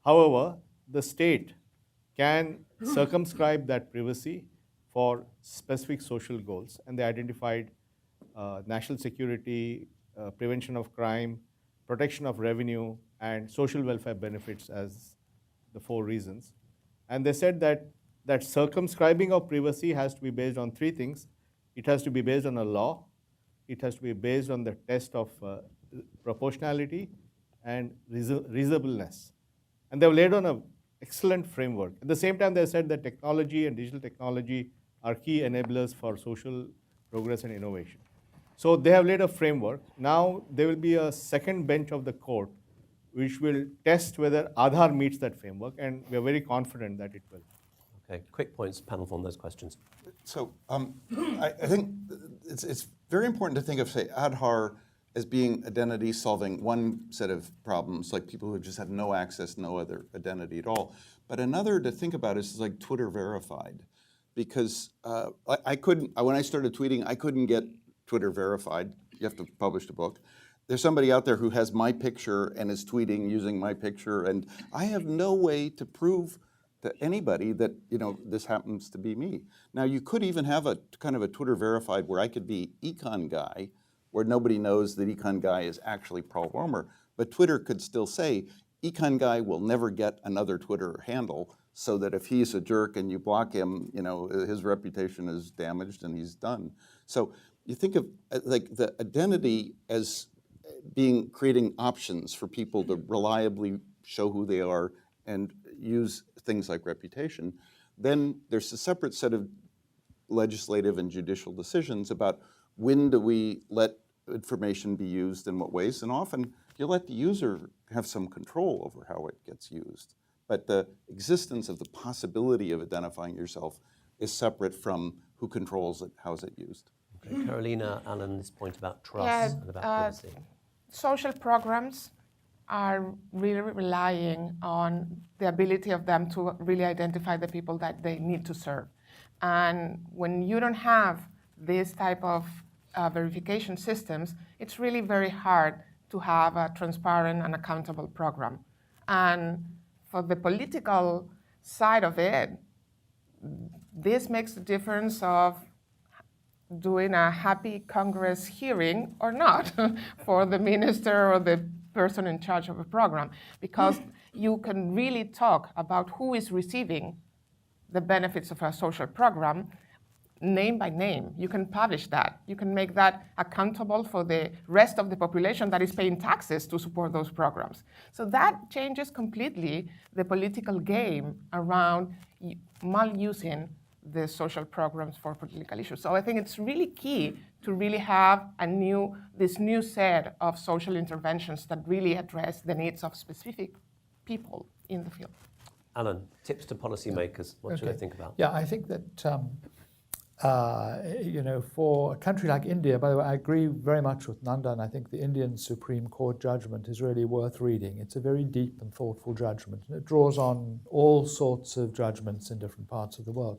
However, the state can circumscribe that privacy for specific social goals, and they identified national security, prevention of crime, protection of revenue, and social welfare benefits as the 4 reasons. And they said that circumscribing of privacy has to be based on 3 things. It has to be based on a law, it has to be based on the test of proportionality and reasonableness. And they've laid on an excellent framework. At the same time, they said that technology and digital technology are key enablers for social progress and innovation. So they have laid a framework. Now there will be a second bench of the court which will test whether Aadhaar meets that framework, and we are very confident that it will. Okay, quick points, panel, on those questions. So I think it's very important to think of, say, Aadhaar as being identity solving one set of problems, like people who just have no access, no other identity at all. But another to think about is like Twitter verified, because I couldn't, when I started tweeting, I couldn't get Twitter verified. You have to publish the book. There's somebody out there who has my picture and is tweeting using my picture, and I have no way to prove to anybody that this happens to be me. Now you could even have a kind of a Twitter verified where I could be Econ Guy, where nobody knows that Econ Guy is actually Paul Romer, but Twitter could still say Econ Guy will never get another Twitter handle, so that if he's a jerk and you block him, his reputation is damaged and he's done. So you think of like the identity as creating options for people to reliably show who they are and use things like reputation. Then there's a separate set of legislative and judicial decisions about when do we let information be used in what ways, and often you let the user have some control over how it gets used. But the existence of the possibility of identifying yourself is separate from who controls it, how's it used. Okay, Carolina, Alan, this point about trust and about privacy. Social programs are really relying on the ability of them to really identify the people that they need to serve. And when you don't have this type of verification systems, it's really very hard to have a transparent and accountable program. And for the political side of it, this makes the difference of doing a happy Congress hearing or not for the minister or the person in charge of a program, because you can really talk about who is receiving the benefits of a social program name by name. You can publish that. You can make that accountable for the rest of the population that is paying taxes to support those programs. So that changes completely the political game around malusing the social programs for political issues. So I think it's really key to really have this new set of social interventions that really address the needs of specific people in the field. Alan, tips to policymakers. What should they think about? Yeah, I think that for a country like India, by the way, I agree very much with Nandan. I think the Indian Supreme Court judgment is really worth reading. It's a very deep and thoughtful judgment, and it draws on all sorts of judgments in different parts of the world.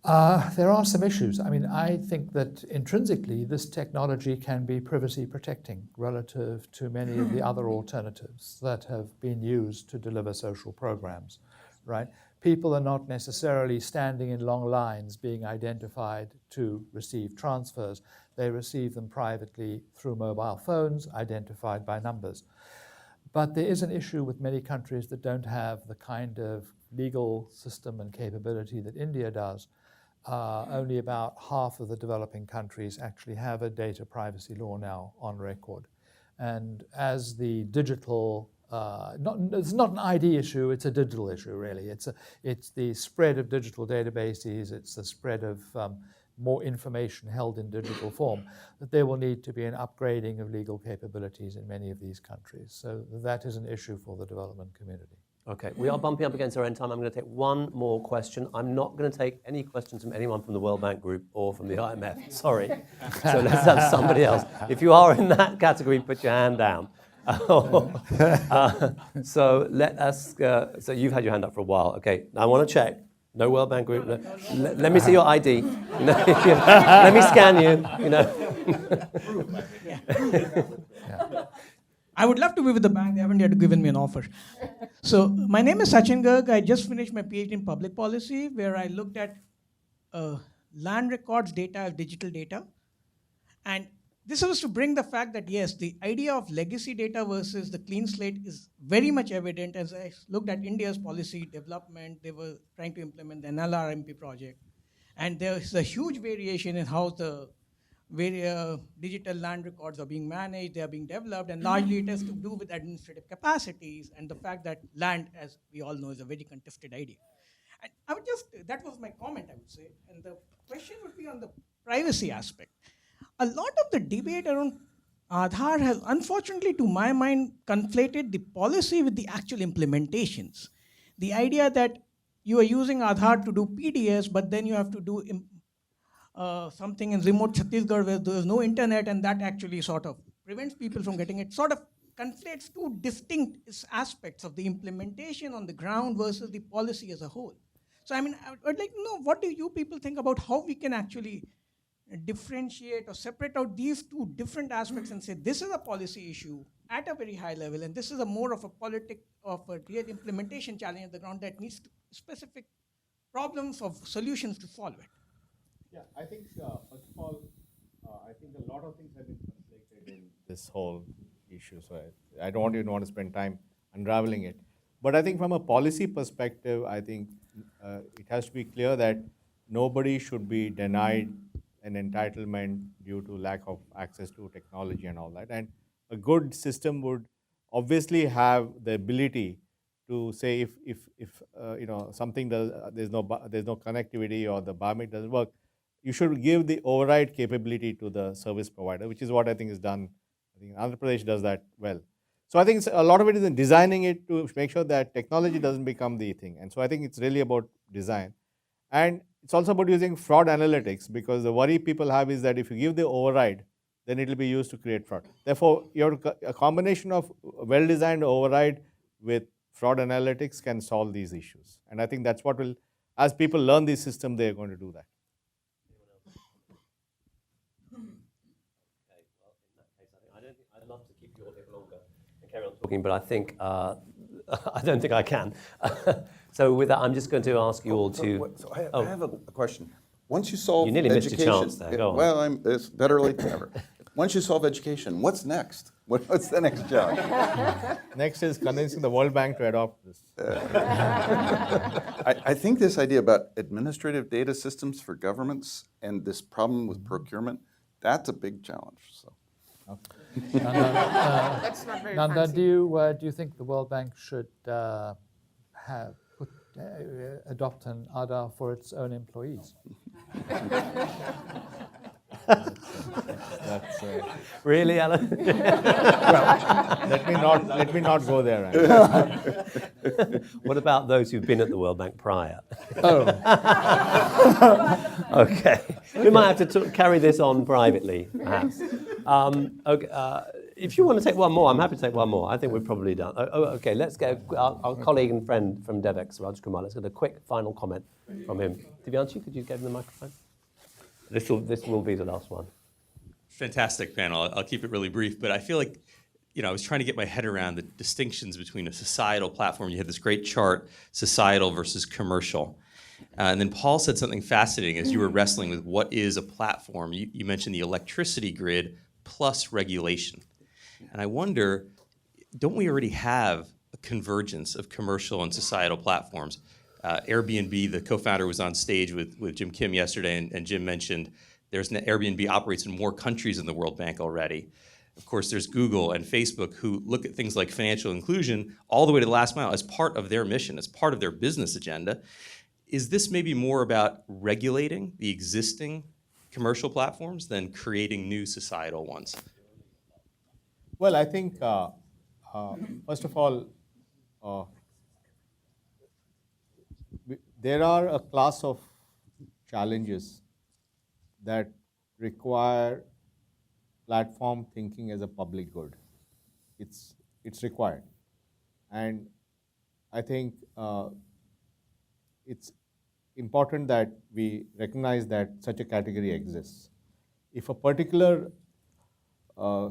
There are some issues. I mean, I think that intrinsically this technology can be privacy protecting relative to many of the other alternatives that have been used to deliver social programs, right? People are not necessarily standing in long lines being identified to receive transfers. They receive them privately through mobile phones, identified by numbers. But there is an issue with many countries that don't have the kind of legal system and capability that India does. Only about half of the developing countries actually have a data privacy law now on record. And as the digital, it's not an ID issue, it's a digital issue really. It's the spread of digital databases, it's the spread of more information held in digital form, that there will need to be an upgrading of legal capabilities in many of these countries. So that is an issue for the development community. Okay, we are bumping up against our end time. I'm going to take one more question. I'm not going to take any questions from anyone from the World Bank Group or from the IMF. Sorry. So let's have somebody else. If you are in that category, put your hand down. So let us. So you've had your hand up for a while. Okay, now I want to check. No World Bank Group. No. Let me see your ID. Let me scan you. I would love to be with the bank. They haven't yet given me an offer. So my name is Sachin Garg. I just finished my PhD in public policy, where I looked at land records data as digital data. And this was to bring the fact that, yes, the idea of legacy data versus the clean slate is very much evident. As I looked at India's policy development, they were trying to implement the NLRMP project. And there is a huge variation in how the digital land records are being managed, they are being developed, and largely it has to do with administrative capacities and the fact that land, as we all know, is a very contested idea. And I would that was my comment, I would say. And the question would be on the privacy aspect. A lot of the debate around Aadhaar has, unfortunately, to my mind, conflated the policy with the actual implementations. The idea that you are using Aadhaar to do PDS, but then you have to do something in remote Chhattisgarh where there is no internet, and that actually sort of prevents people from getting it, sort of conflates two distinct aspects of the implementation on the ground versus the policy as a whole. So I mean, I'd like to know, what do you people think about how we can actually differentiate or separate out these two different aspects and say this is a policy issue at a very high level, and this is a more of a real implementation challenge at the ground that needs specific problems of solutions to solve it. Yeah, I think, first of all, I think a lot of things have been conflated in this whole issue, so I don't even want to spend time unraveling it. But I think from a policy perspective, I think it has to be clear that nobody should be denied an entitlement due to lack of access to technology and all that. And a good system would obviously have the ability to say if something there's no connectivity or the biometric doesn't work, you should give the override capability to the service provider, which is what I think is done. I think Andhra Pradesh does that well. So I think a lot of it is in designing it to make sure that technology doesn't become the thing. And so I think it's really about design. And it's also about using fraud analytics, because the worry people have is that if you give the override, then it will be used to create fraud. Therefore, a combination of well-designed override with fraud analytics can solve these issues. And I think that's what will as people learn these systems, they are going to do that. I'd love to keep you all here longer and carry on talking, but I think I don't think I can. So with that, I'm just going to ask you all to. So I have a question. Once you solve You nearly missed your education, chance there. Go on. well, it's better late than never. Once you solve education, what's next? What's the next challenge? Next is convincing the World Bank to adopt this. I think this idea about administrative data systems for governments and this problem with procurement, that's a big challenge. So. That's not very Nanda, fancy. do you think the World Bank should adopt an Aadhaar for its own employees? That's, Really, Alan? let me not go there. Andy. What about those who've been at the World Bank prior? Oh, Okay, we might have to carry this on privately, perhaps. Okay, if you want to take one more, I'm happy to take one more. I think we're probably done. Okay, let's get our colleague and friend from DevEx, Raj Kumar. Let's get a quick final comment from him. Divyanshi, could you give him the microphone? This will be the last one. Fantastic panel. I'll keep it really brief, but I feel like, I was trying to get my head around the distinctions between a societal platform. You had this great chart, societal versus commercial. And then Paul said something fascinating as you were wrestling with what is a platform. You mentioned the electricity grid plus regulation. And I wonder, don't we already have a convergence of commercial and societal platforms? Airbnb, the co-founder, was on stage with Jim Kim yesterday, and Jim mentioned Airbnb operates in more countries than the World Bank already. Of course, there's Google and Facebook who look at things like financial inclusion all the way to the last mile as part of their mission, as part of their business agenda. Is this maybe more about regulating the existing commercial platforms than creating new societal ones? Well, I think, first of all, there are a class of challenges that require platform thinking as a public good. It's required. And I think it's important that we recognize that such a category exists. If a particular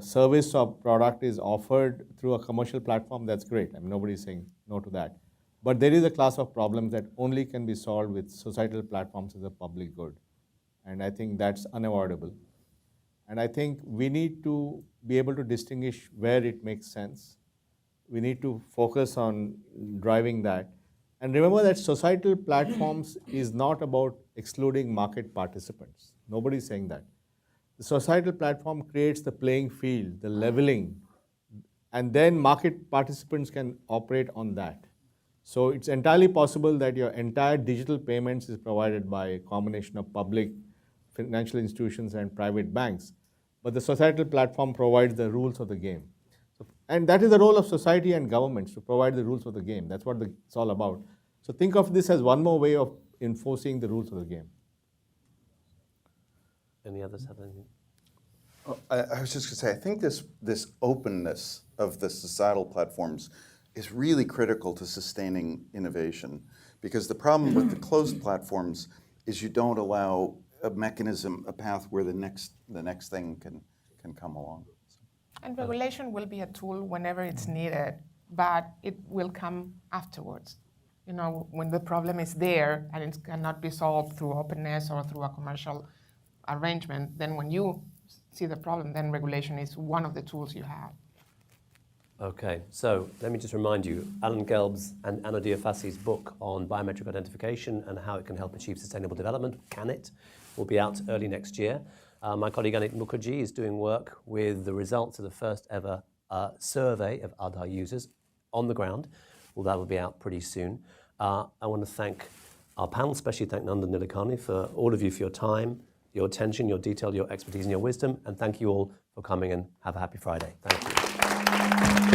service or product is offered through a commercial platform, that's great. I mean, nobody's saying no to that. But there is a class of problems that only can be solved with societal platforms as a public good. And I think that's unavoidable. And I think we need to be able to distinguish where it makes sense. We need to focus on driving that. And remember that societal platforms is not about excluding market participants. Nobody's saying that. The societal platform creates the playing field, the leveling, and then market participants can operate on that. So it's entirely possible that your entire digital payments is provided by a combination of public financial institutions and private banks. But the societal platform provides the rules of the game. And that is the role of society and governments, to provide the rules of the game. That's what it's all about. So think of this as one more way of enforcing the rules of the game. Any others have anything? I was just going to say, I think this openness of the societal platforms is really critical to sustaining innovation, because the problem with the closed platforms is you don't allow a mechanism, a path where the next thing can come along. And regulation will be a tool whenever it's needed, but it will come afterwards. When the problem is there and it cannot be solved through openness or through a commercial arrangement, then when you see the problem, then regulation is one of the tools you have. Okay, so let me just remind you, Alan Gelb's and Anna Diafasi's book on biometric identification and how it can help achieve sustainable development, Can It, will be out early next year. My colleague Anik Mukherjee is doing work with the results of the first ever survey of Aadhaar users on the ground. Well, that will be out pretty soon. I want to thank our panel, especially thank Nanda Nilekani, for all of you for your time, your attention, your detail, your expertise and your wisdom. And thank you all for coming, and have a happy Friday. Thank you.